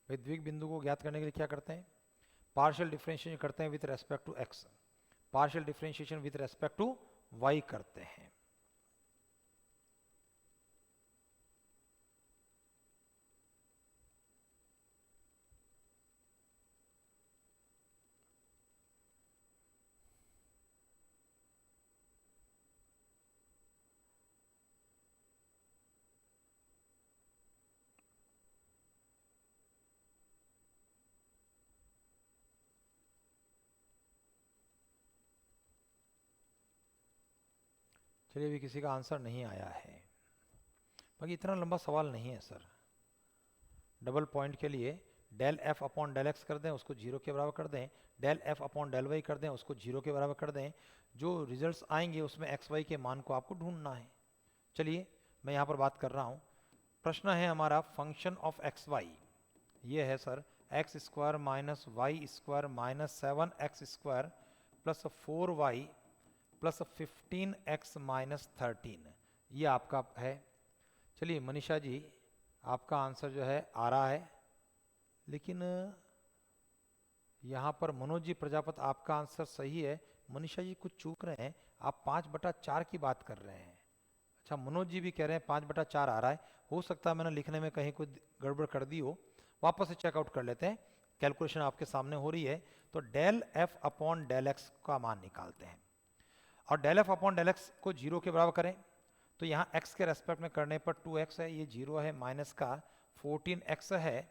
भाई द्विक बिंदु को ज्ञात करने के लिए क्या करते हैं, पार्शियल डिफरेंशिएशन करते हैं with respect to x, partial differentiation with respect to y करते हैं। चलिए अभी किसी का आंसर नहीं आया है, बाकी इतना लंबा सवाल नहीं है सर। डबल पॉइंट के लिए del f upon del x कर दें, उसको जीरो के बराबर कर दें, del f upon del y कर दें, उसको जीरो के बराबर कर दें, जो रिजल्ट्स आएंगे उसमें एक्स वाई के मान को आपको ढूंढना है। चलिए मैं यहाँ पर बात कर रहा हूँ, प्रश्न है हमारा फंक्शन ऑफ एक्स वाई, ये है sir x square minus y square minus 7x square plus 4y plus 15x minus 13, ये आपका है। चलिए मनीषा जी, आपका आंसर जो है आ रहा है, लेकिन यहाँ पर मनोज जी प्रजापत आपका आंसर सही है, मनीषा जी कुछ चूक रहे हैं, आप 5/4 की बात कर रहे हैं। अच्छा मनोज जी भी कह रहे हैं 5/4 आ रहा है, हो सकता है मैंने लिखने में कहीं कोई गड़बड़ कर दी हो, वापस से चेकआउट कर लेते हैं। कैलकुलेशन आपके सामने हो रही है, तो del f upon del x का मान निकालते हैं और del f upon del x को जीरो के बराबर करें, तो यहाँ x के रेस्पेक्ट में करने पर 2x है, ये जीरो है, माइनस का 14x है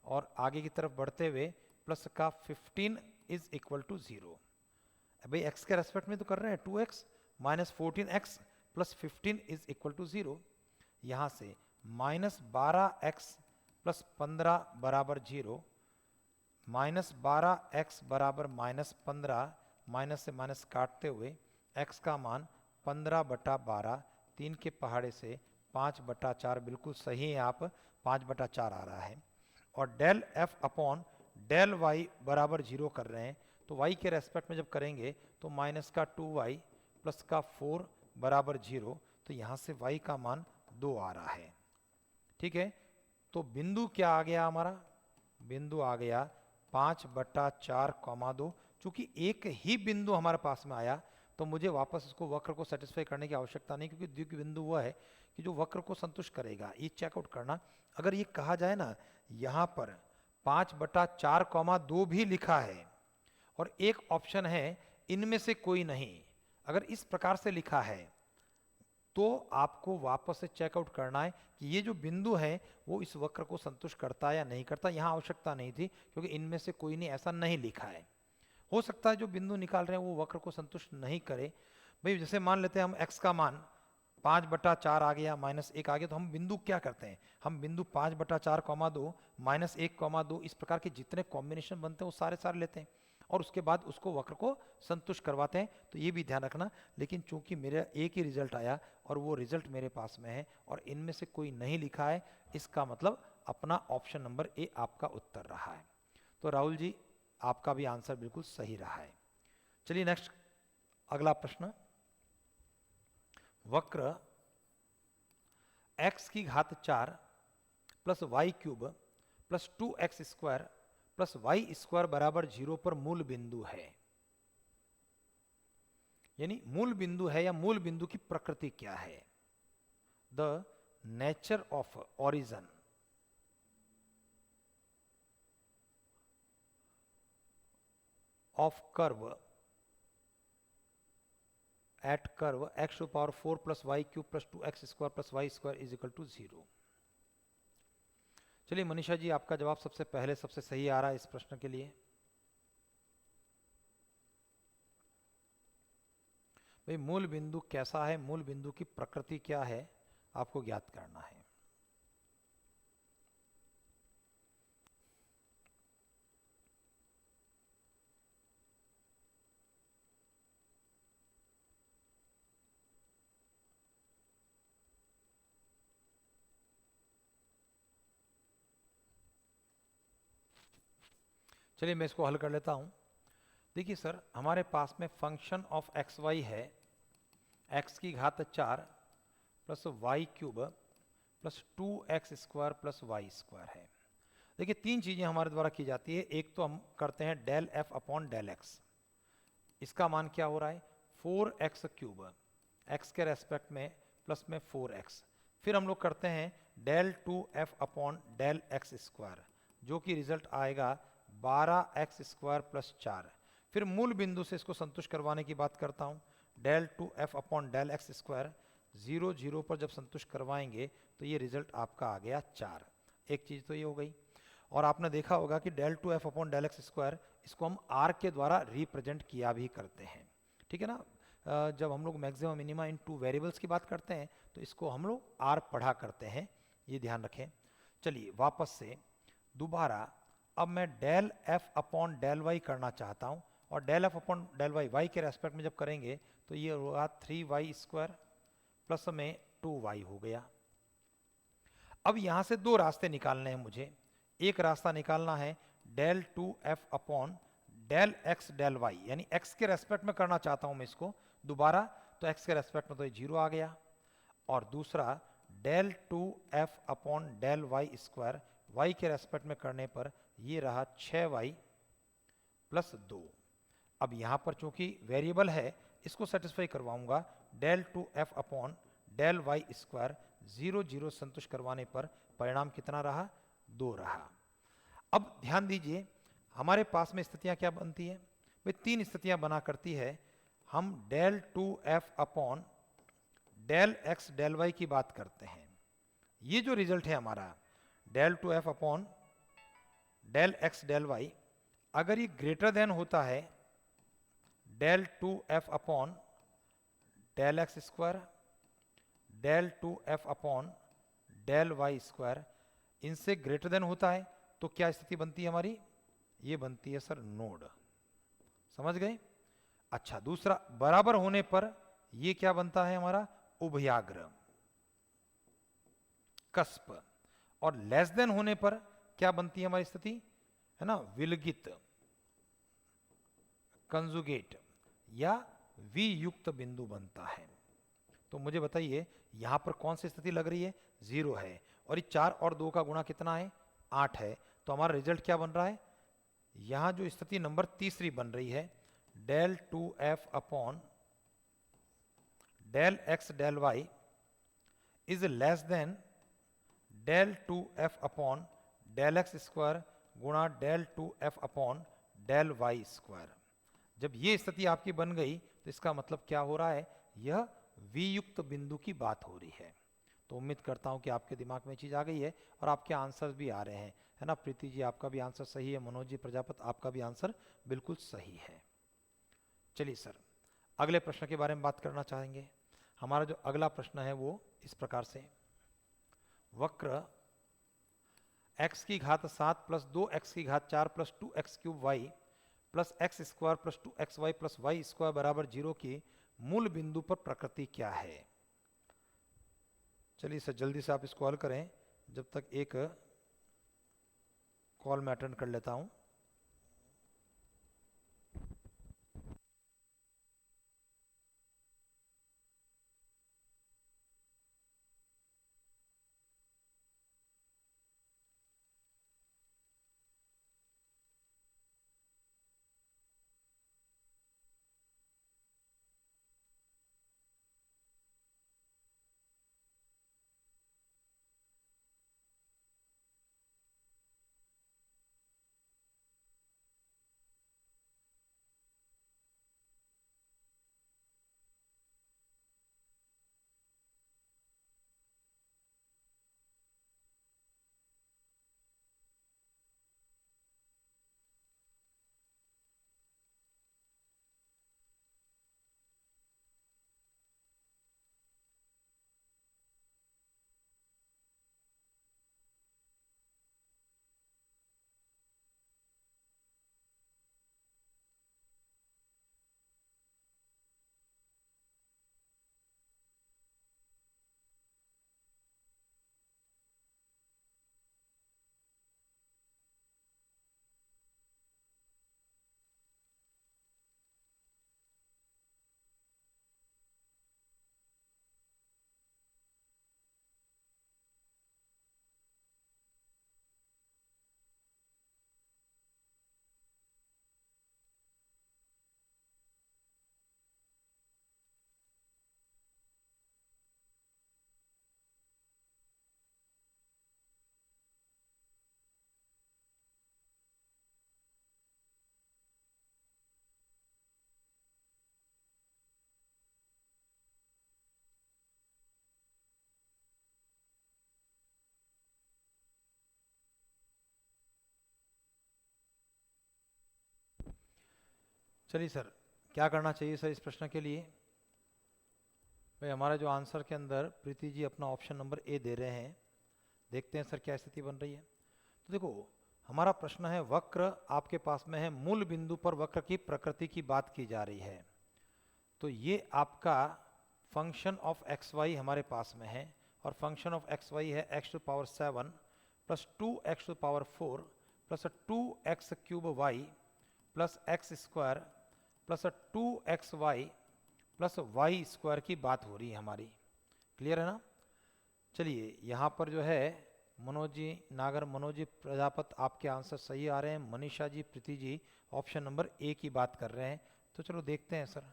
और आगे की तरफ बढ़ते हुए प्लस का 15 इज इक्वल टू 0। भाई x के रेस्पेक्ट में तो कर रहे हैं, 2x minus 14x plus 15 is equal to 0। यहाँ से माइनस 12x प्लस 15 बराबर 0, माइनस 12x बराबर माइनस 15, माइनस से माइनस काटते हुए x का मान 15/12, 3 के पहाड़े से 5/4, बिल्कुल सही है, आप 5/4 आ रहा है। और del f upon del y बराबर 0 कर रहे हैं, तो y के रेस्पेक्ट में जब करेंगे तो माइनस का 2y प्लस का 4 बराबर 0, तो यहाँ से y का मान 2 आ रहा है। ठीक है, तो बिंदु क्या आ गया हमारा, बिंदु आ गया 5/4, 2। चूंकि एक ही बिंदु हमारे पास में आया तो मुझे वापस इसको वक्र को सेटिस्फाई करने की आवश्यकता नहीं, क्योंकि द्विक बिंदु वह है कि जो वक्र को संतुष्ट करेगा। ये चेकआउट करना, अगर ये कहा जाए ना यहाँ पर 5/4, 2 भी लिखा है और एक ऑप्शन है इनमें से कोई नहीं। अगर इस प्रकार से लिखा है तो आपको वापस से चेकआउट करना है कि ये जो बिंदु है वो इस वक्र को संतुष्ट करता है या नहीं करता। यहाँ आवश्यकता नहीं थी क्योंकि इनमें से कोई नहीं, ऐसा नहीं लिखा है। हो सकता है जो बिंदु निकाल रहे हैं वो वक्र को संतुष्ट नहीं करे। भाई जैसे मान लेते हैं हम x का मान 5/4 आ गया, -1 आ गया, तो हम बिंदु क्या करते हैं, हम बिंदु 5/4, 2 -1, 2 इस प्रकार के जितने कॉम्बिनेशन बनते हैं वो सारे सारे लेते हैं और उसके बाद उसको वक्र को संतुष्ट करवाते हैं। तो ये भी ध्यान रखना। लेकिन चूंकि मेरा एक ही रिजल्ट आया और वो रिजल्ट मेरे पास में है और इनमें से कोई नहीं लिखा है, इसका मतलब अपना ऑप्शन नंबर ए आपका उत्तर रहा है। तो राहुल जी आपका भी आंसर बिल्कुल सही रहा है। चलिए नेक्स्ट, अगला प्रश्न। वक्र x की घात 4 plus y cube plus 2x² plus y square बराबर 0 पर मूल बिंदु है। यानी मूल बिंदु है या मूल बिंदु की प्रकृति क्या है। The nature of origin of curve at curve x to power 4 plus y cube plus 2x² plus y square is equal to 0। चलिए मनीषा जी आपका जवाब सबसे पहले सबसे सही आ रहा है इस प्रश्न के लिए। भाई मूल बिंदु कैसा है, मूल बिंदु की प्रकृति क्या है, आपको ज्ञात करना है। चलिए मैं इसको हल कर लेता हूं। देखिए सर, हमारे पास में फंक्शन ऑफ एक्स वाई है x की घात 4 plus y cube plus 2x² plus y square है। देखिए तीन चीजें हमारे द्वारा की जाती है। एक तो हम करते हैं del f upon del x, इसका मान क्या हो रहा है 4x³ x के रेस्पेक्ट में प्लस में 4x। फिर हम लोग करते हैं del 2f upon del x², जो कि रिजल्ट आएगा 12x² प्लस 4। फिर मूल बिंदु से इसको संतुष्ट करवाने की बात करता हूं, del 2f upon del x², 0 0 पर जब संतुष्ट करवाएंगे तो ये रिजल्ट आपका आ गया 4। एक चीज तो ये हो गई। और आपने देखा होगा कि del 2f upon del x², इसको हम r के द्वारा रिप्रेजेंट किया भी करते हैं, ठीक है ना। जब हम लोग maximum minima in two variables की बात करते हैं तो इसको हम लोग r पढ़ा करते हैं, ये ध्यान रखें। चलिए वापस से दोबारा अब मैं del f upon del y करना चाहता हूं और del f upon del y के रेस्पेक्ट में जब करेंगे तो ये होगा 3y² प्लस में 2y हो गया। अब यहां से दो रास्ते निकालने हैं मुझे। एक रास्ता निकालना है del 2f upon del x del y, यानी x के रेस्पेक्ट में करना चाहता हूं मैं इसको दोबारा, तो x के रेस्पेक्ट में तो ये 0 आ गया। और दूसरा del 2f upon del y² y के रेस्पेक्ट में करने पर ये रहा 6y प्लस 2। अब यहां पर चूंकि वेरिएबल है इसको सेटिस्फाई करवाऊंगा, del 2f upon del y², 0 0 संतुष्ट करवाने पर परिणाम कितना रहा 2 रहा। अब ध्यान दीजिए हमारे पास में स्थितियां क्या बनती है, वे तीन स्थितियां बना करती है। हम del 2f upon del x del y की बात करते हैं। ये जो रिजल्ट है हमारा del 2f upon del x del y, अगर ये ग्रेटर देन होता है del 2f upon del x², del 2f upon del y², इनसे ग्रेटर देन होता है तो क्या स्थिति बनती है हमारी, ये बनती है सर नोड। समझ गए। अच्छा, दूसरा बराबर होने पर ये क्या बनता है हमारा उभयाग्र कस्प। और लेस देन होने पर क्या बनती है हमारी स्थिति, है ना, विलगित कंजुगेट या वियुक्त बिंदु बनता है। तो मुझे बताइए यहां पर कौन सी स्थिति लग रही है, 0 है और ये 4 और 2 का गुणा कितना है 8 है। तो हमारा रिजल्ट क्या बन रहा है, यहां जो स्थिति नंबर तीसरी बन रही है del 2f upon del x del y is less than del 2f upon del x² गुणा del 2f upon del y²। जब ये स्थिति आपकी बन गई तो इसका मतलब क्या हो रहा है, यह वियुक्त बिंदु की बात हो रही है। तो उम्मीद करता हूं कि आपके दिमाग में चीज आ गई है और आपके आंसर्स भी आ रहे हैं, है ना। प्रीति जी आपका भी आंसर सही है, मनोज जी प्रजापत आपका भी आंसर बिल्कुल सही है। चलिए सर, अगले प्रश्न के बारे में बात करना चाहेंगे। हमारा जो अगला प्रश्न है वो इस प्रकार से, वक्र x की घात 7 प्लस 2x की घात 4 plus 2x cube y plus x square plus 2xy plus y square बराबर 0 की मूल बिंदु पर प्रकृति क्या है। चलिए सर जल्दी से आप इसको हल करें, जब तक एक कॉल में अटेंड कर लेता हूं। चलिए सर, क्या करना चाहिए सर इस प्रश्न के लिए। भाई हमारा जो आंसर के अंदर प्रीति जी अपना ऑप्शन नंबर ए दे रहे हैं, देखते हैं सर क्या स्थिति बन रही है। तो देखो, हमारा प्रश्न है वक्र आपके पास में है, मूल बिंदु पर वक्र की प्रकृति की बात की जा रही है। तो ये आपका फंक्शन ऑफ एक्स वाई हमारे पास में है, और फंक्शन ऑफ एक्स वाई है x to power 7 plus 2x to power 4 plus 2x cube y plus x square plus 2xy plus y square की बात हो रही है हमारी। क्लियर है ना। चलिए यहाँ पर जो है मनोज जी नागर, मनोज जी प्रजापत आपके आंसर सही आ रहे हैं, मनीषा जी प्रीति जी ऑप्शन नंबर ए की बात कर रहे हैं। तो चलो देखते हैं सर,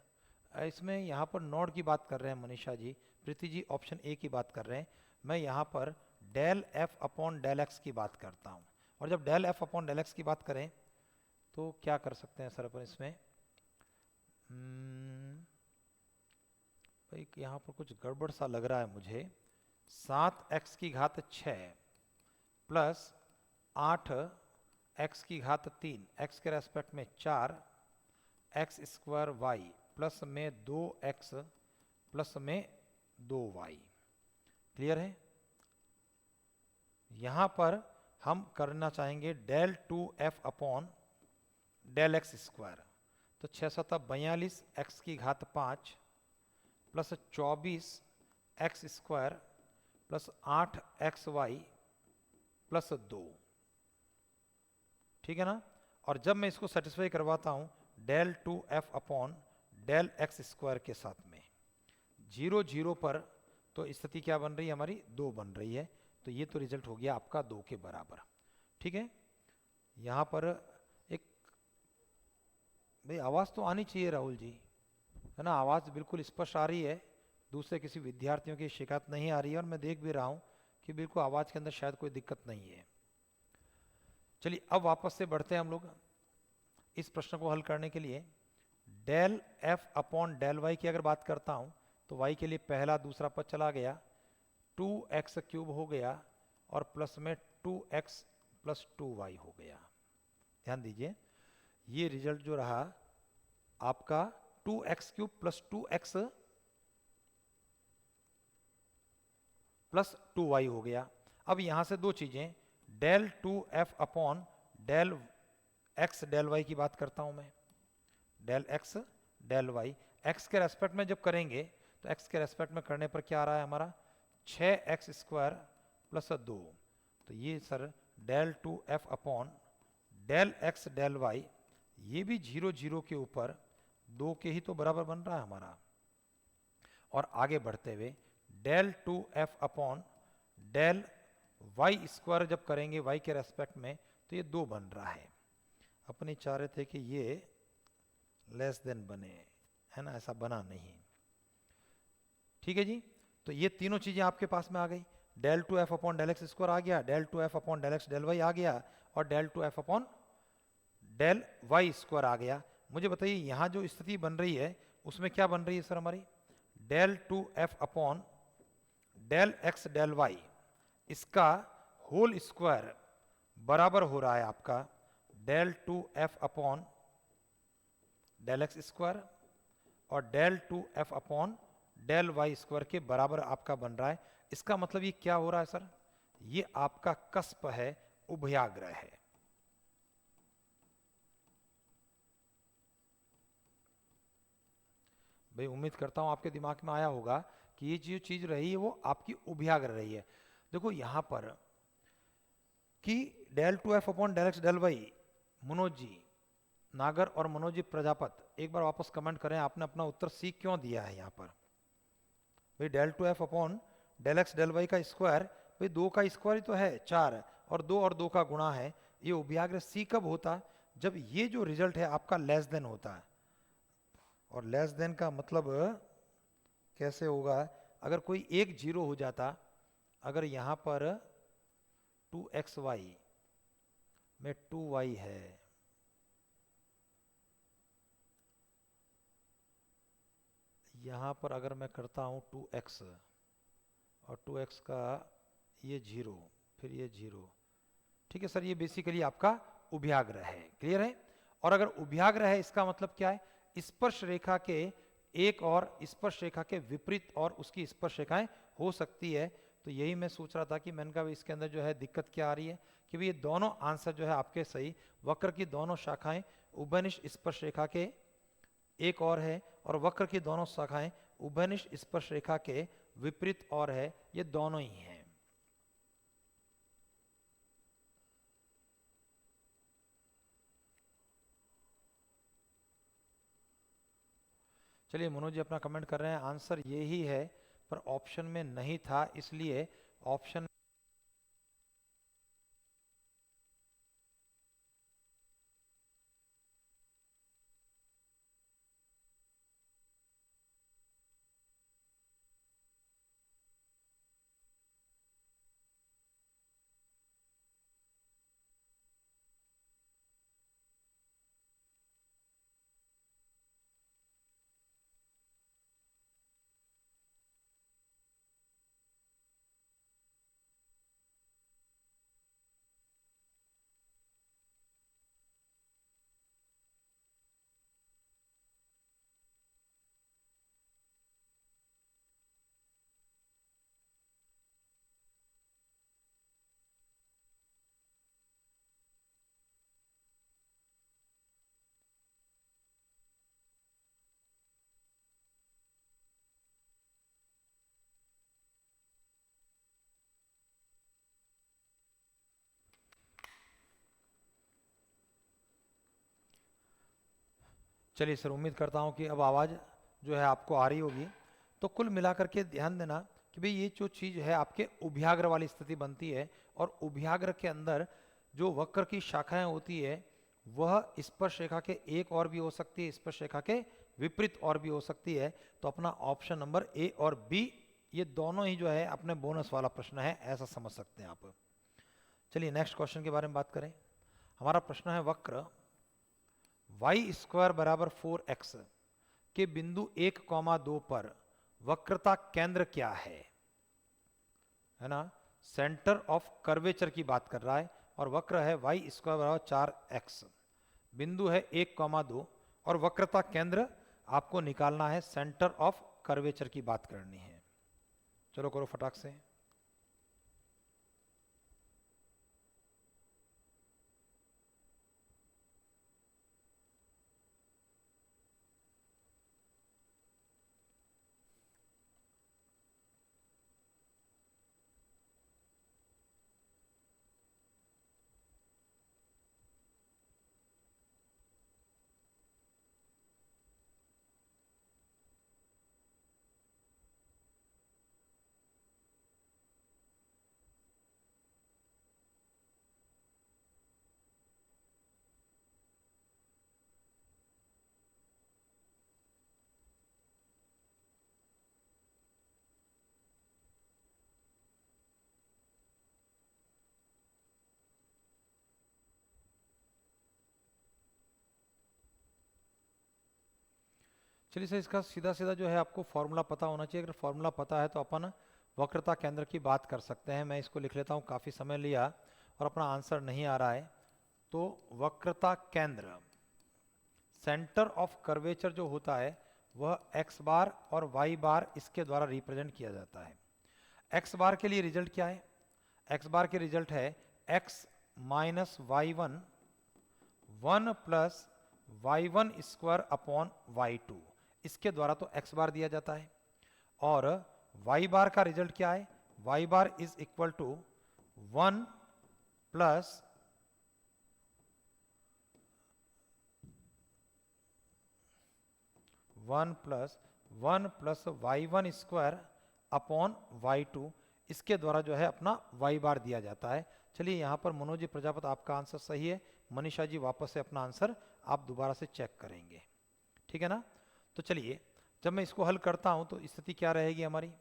इसमें यहाँ पर नोड की बात कर रहे हैं मनीषा जी, प्रीति जी ऑप्शन ए की बात कर रहे हैं। मैं यहाँ पर del f upon del x की बात करता हूँ, और जब del f upon del x की बात करें तो क्या कर सकते हैं सर अपन इसमें, भाई यहाँ पर कुछ गड़बड़ सा लग रहा है मुझे। 7x की घात 6 प्लस 8x की घात 3, x के रेस्पेक्ट में 4 एक्स स्क्वायर वाई प्लस में 2x प्लस में 2y। क्लियर है। यहां पर हम करना चाहेंगे del 2f upon del x square. तो 6 7 42 x की घात 5 plus 24 x square plus 8xy plus 2। ठीक है ना। और जब मैं इसको सेटिस्फाई करवाता हूं del 2f upon del x square के साथ में 0 0 पर, तो स्थिति क्या बन रही है हमारी, 2 बन रही है। तो ये तो रिजल्ट हो गया आपका 2 के बराबर। ठीक है। यहां पर एक भाई आवाज तो आनी चाहिए राहुल जी, है ना, आवाज बिल्कुल स्पष्ट आ रही है, दूसरे किसी विद्यार्थियों की शिकायत नहीं आ रही है, और मैं देख भी रहा हूं कि बिल्कुल आवाज के अंदर शायद कोई दिक्कत नहीं है। चलिए अब वापस से बढ़ते हैं हम लोग इस प्रश्न को हल करने के लिए। Del f upon del y की अगर बात करता हूं तो y के लिए पहला दूसरा पद चला गया, 2x क्यूब हो गया और प्लस में 2x प्लस 2y हो गया। ध्यान दीजिए ये रिजल्ट जो रहा आपका 2x cube plus 2x plus 2y हो गया। अब यहां से दो चीजें, del 2f upon del x del y की बात करता हूं मैं, del x del y, x के रेस्पेक्ट में जब करेंगे तो x के रेस्पेक्ट में करने पर क्या आ रहा है हमारा 6x स्क्वायर प्लस 2। तो ये sir del 2f upon del x del y, ये भी 0 0 के ऊपर 2 के ही तो बराबर बन रहा है हमारा। और आगे बढ़ते हुए del 2f upon del y square जब करेंगे y के रेस्पेक्ट में तो ये 2 बन रहा है। अपने चाह रहे थे कि ये लेस देन बने, है ना, ऐसा बना नहीं। ठीक है जी, तो ये तीनों चीजें आपके पास में आ गई, del 2f upon del x square आ गया, del 2f upon del x del y आ गया और del 2f upon del y square आ गया। मुझे बताइए यहां जो स्थिति बन रही है उसमें क्या बन रही है सर हमारी, del 2f upon del x del y, इसका होल स्क्वायर बराबर हो रहा है आपका del 2f upon del x square और del 2f upon del y square के बराबर आपका बन रहा है। इसका मतलब ये क्या हो रहा है सर, ये आपका कस्प है, उभयाग्र है। भाई उम्मीद करता हूं आपके दिमाग में आया होगा कि ये जो चीज रही है वो आपकी उभयाग्र रही है। देखो यहां पर कि del 2f upon del x del y, Manoj ji Nagar और मनोज जी प्रजापत एक बार वापस कमेंट करें आपने अपना उत्तर सी क्यों दिया है यहाँ पर। भाई del 2f upon del x del y का स्क्वायर, भाई 2 का स्क्वायर ही तो है 4 और 2 और 2 का गुणा है, ये उभयाग्र सी कब होता, जब ये जो रिजल्ट है आपका लेस देन होता है। और लेस देन का मतलब कैसे होगा, अगर कोई एक जीरो हो जाता, अगर यहां पर 2xy में 2y है, यहां पर अगर मैं करता हूं 2x और 2x का ये 0 फिर ये 0, ठीक है सर, ये बेसिकली आपका उभयाग्र है। क्लियर है। और अगर उभयाग्र है इसका मतलब क्या है, स्पर्श रेखा के एक और स्पर्श रेखा के विपरीत और उसकी स्पर्श रेखाएं हो सकती है। तो यही मैं सोच रहा था कि मैंने कहा इसके अंदर जो है दिक्कत क्या आ रही है कि भाई ये दोनों आंसर जो है आपके सही, वक्र की दोनों शाखाएं उभयनिष्ठ स्पर्श रेखा के एक और है और वक्र की दोनों शाखाएं उभयनिष्ठ स्पर्श रेखा के विपरीत और है, ये दोनों ही हैं। चलिए मनोज जी अपना कमेंट कर रहे हैं आंसर यही है, पर ऑप्शन में नहीं था इसलिए ऑप्शन। चलिए सर उम्मीद करता हूँ कि अब आवाज़ जो है आपको आ रही होगी। तो कुल मिलाकर के ध्यान देना कि भाई ये जो चीज़ है आपके उभयाग्र वाली स्थिति बनती है और उभयाग्र के अंदर जो वक्र की शाखाएं होती है वह स्पर्श रेखा के एक और भी हो सकती है, स्पर्श रेखा के विपरीत और भी हो सकती है। तो अपना ऑप्शन नंबर ए और बी ये दोनों ही जो है अपने बोनस वाला प्रश्न है, ऐसा समझ सकते हैं आप। चलिए नेक्स्ट क्वेश्चन के बारे में बात करें। हमारा प्रश्न है वक्र y स्क्वायर बराबर 4x कि बिंदु 1,2 पर वक्रता केंद्र क्या है ना, सेंटर ऑफ कर्वेचर की बात कर रहा है, और वक्र है y स्क्वायर बराबर 4x, बिंदु है 1,2 और वक्रता केंद्र आपको निकालना है, सेंटर ऑफ कर्वेचर की बात करनी है। चलो करो फटाक से। चलिए सर, इसका सीधा सीधा जो है आपको फॉर्मूला पता होना चाहिए। अगर फॉर्मूला पता है तो अपन वक्रता केंद्र की बात कर सकते हैं। मैं इसको लिख लेता हूँ, काफ़ी समय लिया और अपना आंसर नहीं आ रहा है। तो वक्रता केंद्र, सेंटर ऑफ कर्वेचर जो होता है वह x बार और y बार इसके द्वारा रिप्रेजेंट किया जाता है। x बार के लिए रिजल्ट क्या है? x बार के रिजल्ट है x minus y1 1 plus y1 square upon y2, इसके द्वारा तो x बार दिया जाता है। और y बार का रिजल्ट क्या है? y बार is equal to 1 plus one plus y1 square upon y2, इसके द्वारा जो है अपना y बार दिया जाता है। चलिए यहाँ पर मनोज जी प्रजापत आपका आंसर सही है। मनीषा जी वापस से अपना आंसर आप दोबारा से चेक करेंगे, ठीक है ना। तो चलिए, जब मैं इसको हल करता हूँ तो स्थिति क्या रहेगी हमारी?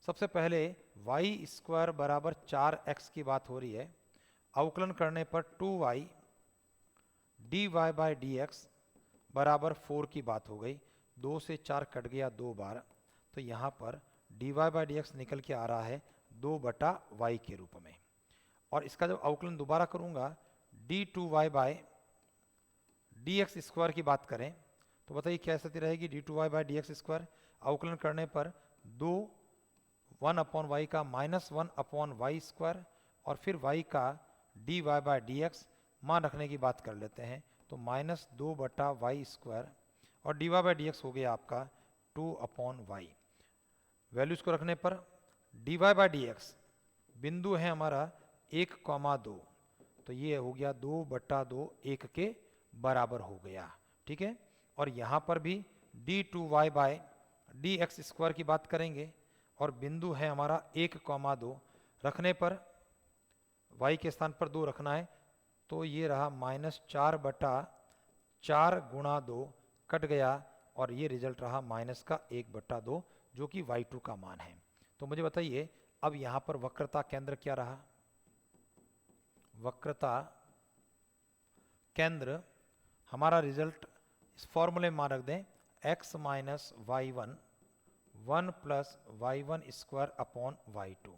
सबसे पहले y स्क्वायर बराबर 4x की बात हो रही है, अवकलन करने पर 2y dy by d x बराबर 4 की बात हो गई। 2 से 4 कट गया 2 बार, तो यहाँ पर dy बाई डी एक्स निकल के आ रहा है 2/y के रूप में। और इसका जब अवकलन दोबारा करूँगा d2y by d x square की बात करें तो बताइए क्या स्थिति रहेगी? d2y by d x square अवकलन करने पर 2 1 अपॉन वाई का माइनस 1 अपॉन वाई स्क्वायर, और फिर y का dy बाई डी एक्स मान रखने की बात कर लेते हैं, तो माइनस 2/y स्क्वायर, और dy बाई डी एक्स हो गया आपका 2 अपॉन वाई। वैल्यूज को रखने पर dy बाई डी एक्स बिंदु है हमारा 1,2, तो ये हो गया 2/2 1 के बराबर हो गया, ठीक है। और यहाँ पर भी d2y bye D x square की बात करेंगे, और बिंदु है हमारा 1,2 रखने पर y के स्थान पर 2 रखना है, तो ये रहा -4/4 गुणा 2 कट गया, और ये रिजल्ट रहा माइनस का 1/2 जो कि y2 का मान है। तो मुझे बताइए अब यहाँ पर वक्रता केंद्र क्या रहा? वक्रता केंद्र हमारा रिजल्ट इस फॉर्मूले में मान रख दें, x minus y1 1 plus y1 square upon y2।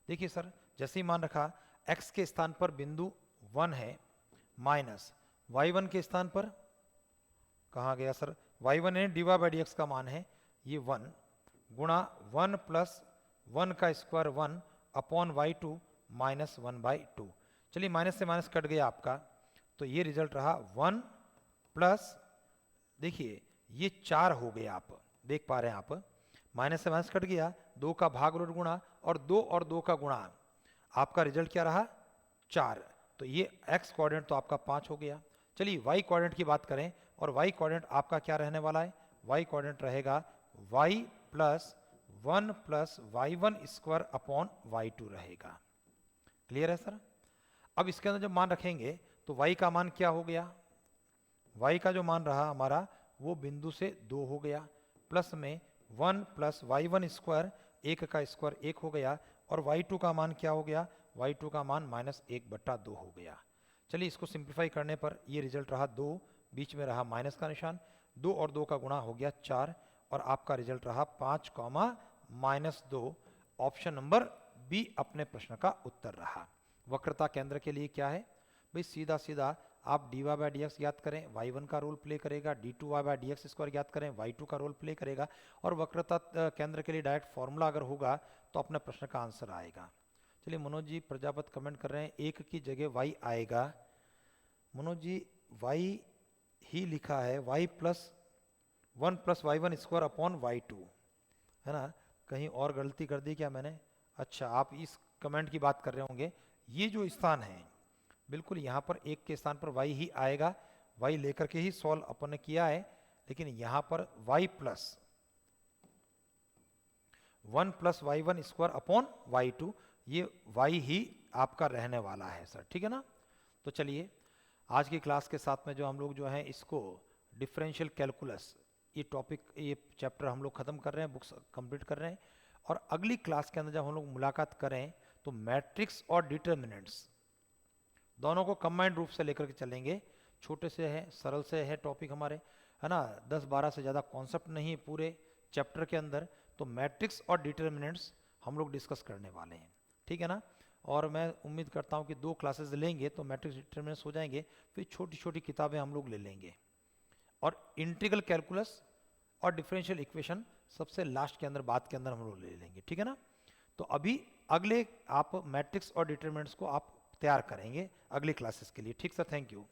देखिए सर, जैसे ही मान रखा x के स्थान पर बिंदु 1 है, माइनस y1 के स्थान पर कहाँ गया सर? y1 है d y by d x का मान है ये 1 गुणा 1 प्लस 1 का स्क्वायर 1 अपॉन y2 माइनस 1/2। चलिए माइनस से माइनस कट गया आपका, तो ये रिजल्ट रहा 1 प्लस, देखिए ये 4 हो गया, आप देख पा रहे हैं, आप माइनस से माइनस कट गया, 2 का भाग और गुणा, और 2 का गुणा, आपका रिजल्ट क्या रहा? 4। तो ये x कोऑर्डिनेट तो आपका 5 हो गया। चलिए y कोऑर्डिनेट की बात करें, और y कोऑर्डिनेट आपका क्या रहने वाला है? y कोऑर्डिनेट रहेगा y plus 1 plus y1 square upon y2 रहेगा। क्लियर है सर? अब इसके अंदर जब मान रखेंगे तो y का मान क्या हो गया? y का जो मान रहा हमारा वो बिंदु से 2 हो गया, प्लस में 1 प्लस y1 स्क्वायर, 1 का स्क्वायर 1 हो गया, और y2 का मान क्या हो गया? y2 का मान -1/2 हो गया। चलिए इसको सिंप्लीफाई करने पर ये रिजल्ट रहा 2, बीच में रहा माइनस का निशान, 2 और 2 का गुणा हो गया 4 और आपका रिजल्ट रहा 5, -2। ऑप्शन नंबर बी अपने प्रश्न का उत्तर रहा। वक्रता केंद्र के लिए क्या है भाई, सीधा सीधा आप dy बाई डी एक्स याद करें, y1 का रोल प्ले करेगा, d2y by d x square याद करें, y2 का रोल प्ले करेगा, और वक्रता केंद्र के लिए डायरेक्ट फॉर्मूला अगर होगा तो अपने प्रश्न का आंसर आएगा। चलिए मनोज जी प्रजापत कमेंट कर रहे हैं 1 की जगह y आएगा। मनोज जी y ही लिखा है, y plus 1 plus y1 square upon y2, है ना, कहीं और गलती कर दी क्या मैंने? अच्छा, आप इस कमेंट की बात कर रहे होंगे। ये जो स्थान है बिल्कुल यहाँ पर 1 के स्थान पर y ही आएगा, y लेकर के ही सॉल्व अपन ने किया है, लेकिन यहाँ पर y plus 1 plus y1 square upon y2, ये y ही आपका रहने वाला है सर, ठीक है ना। तो चलिए आज की क्लास के साथ में जो हम लोग जो है इसको डिफरेंशियल कैलकुलस ये टॉपिक, ये चैप्टर हम लोग ख़त्म कर रहे हैं, बुक्स कंप्लीट कर रहे हैं। और अगली क्लास के अंदर जब हम लोग मुलाकात करें तो मैट्रिक्स और डिटर्मिनेंट्स दोनों को कंबाइंड रूप से लेकर के चलेंगे। छोटे से है, सरल से है टॉपिक हमारे, है ना, 10-12 से ज़्यादा कॉन्सेप्ट नहीं है पूरे चैप्टर के अंदर। तो मैट्रिक्स और डिटर्मिनेंट्स हम लोग डिस्कस करने वाले हैं, ठीक है ना। और मैं उम्मीद करता हूँ कि 2 क्लासेस लेंगे तो मैट्रिक्स डिटर्मिनेंट्स हो जाएंगे, फिर छोटी छोटी किताबें हम लोग ले लेंगे। और इंटीग्रल कैलकुलस और डिफरेंशियल इक्वेशन सबसे लास्ट के अंदर, बात के अंदर हम लोग ले लेंगे, ठीक है ना। तो अभी अगले आप मैट्रिक्स और डिटरमिनेंट्स को आप तैयार करेंगे अगली क्लासेस के लिए, ठीक सर, थैंक यू।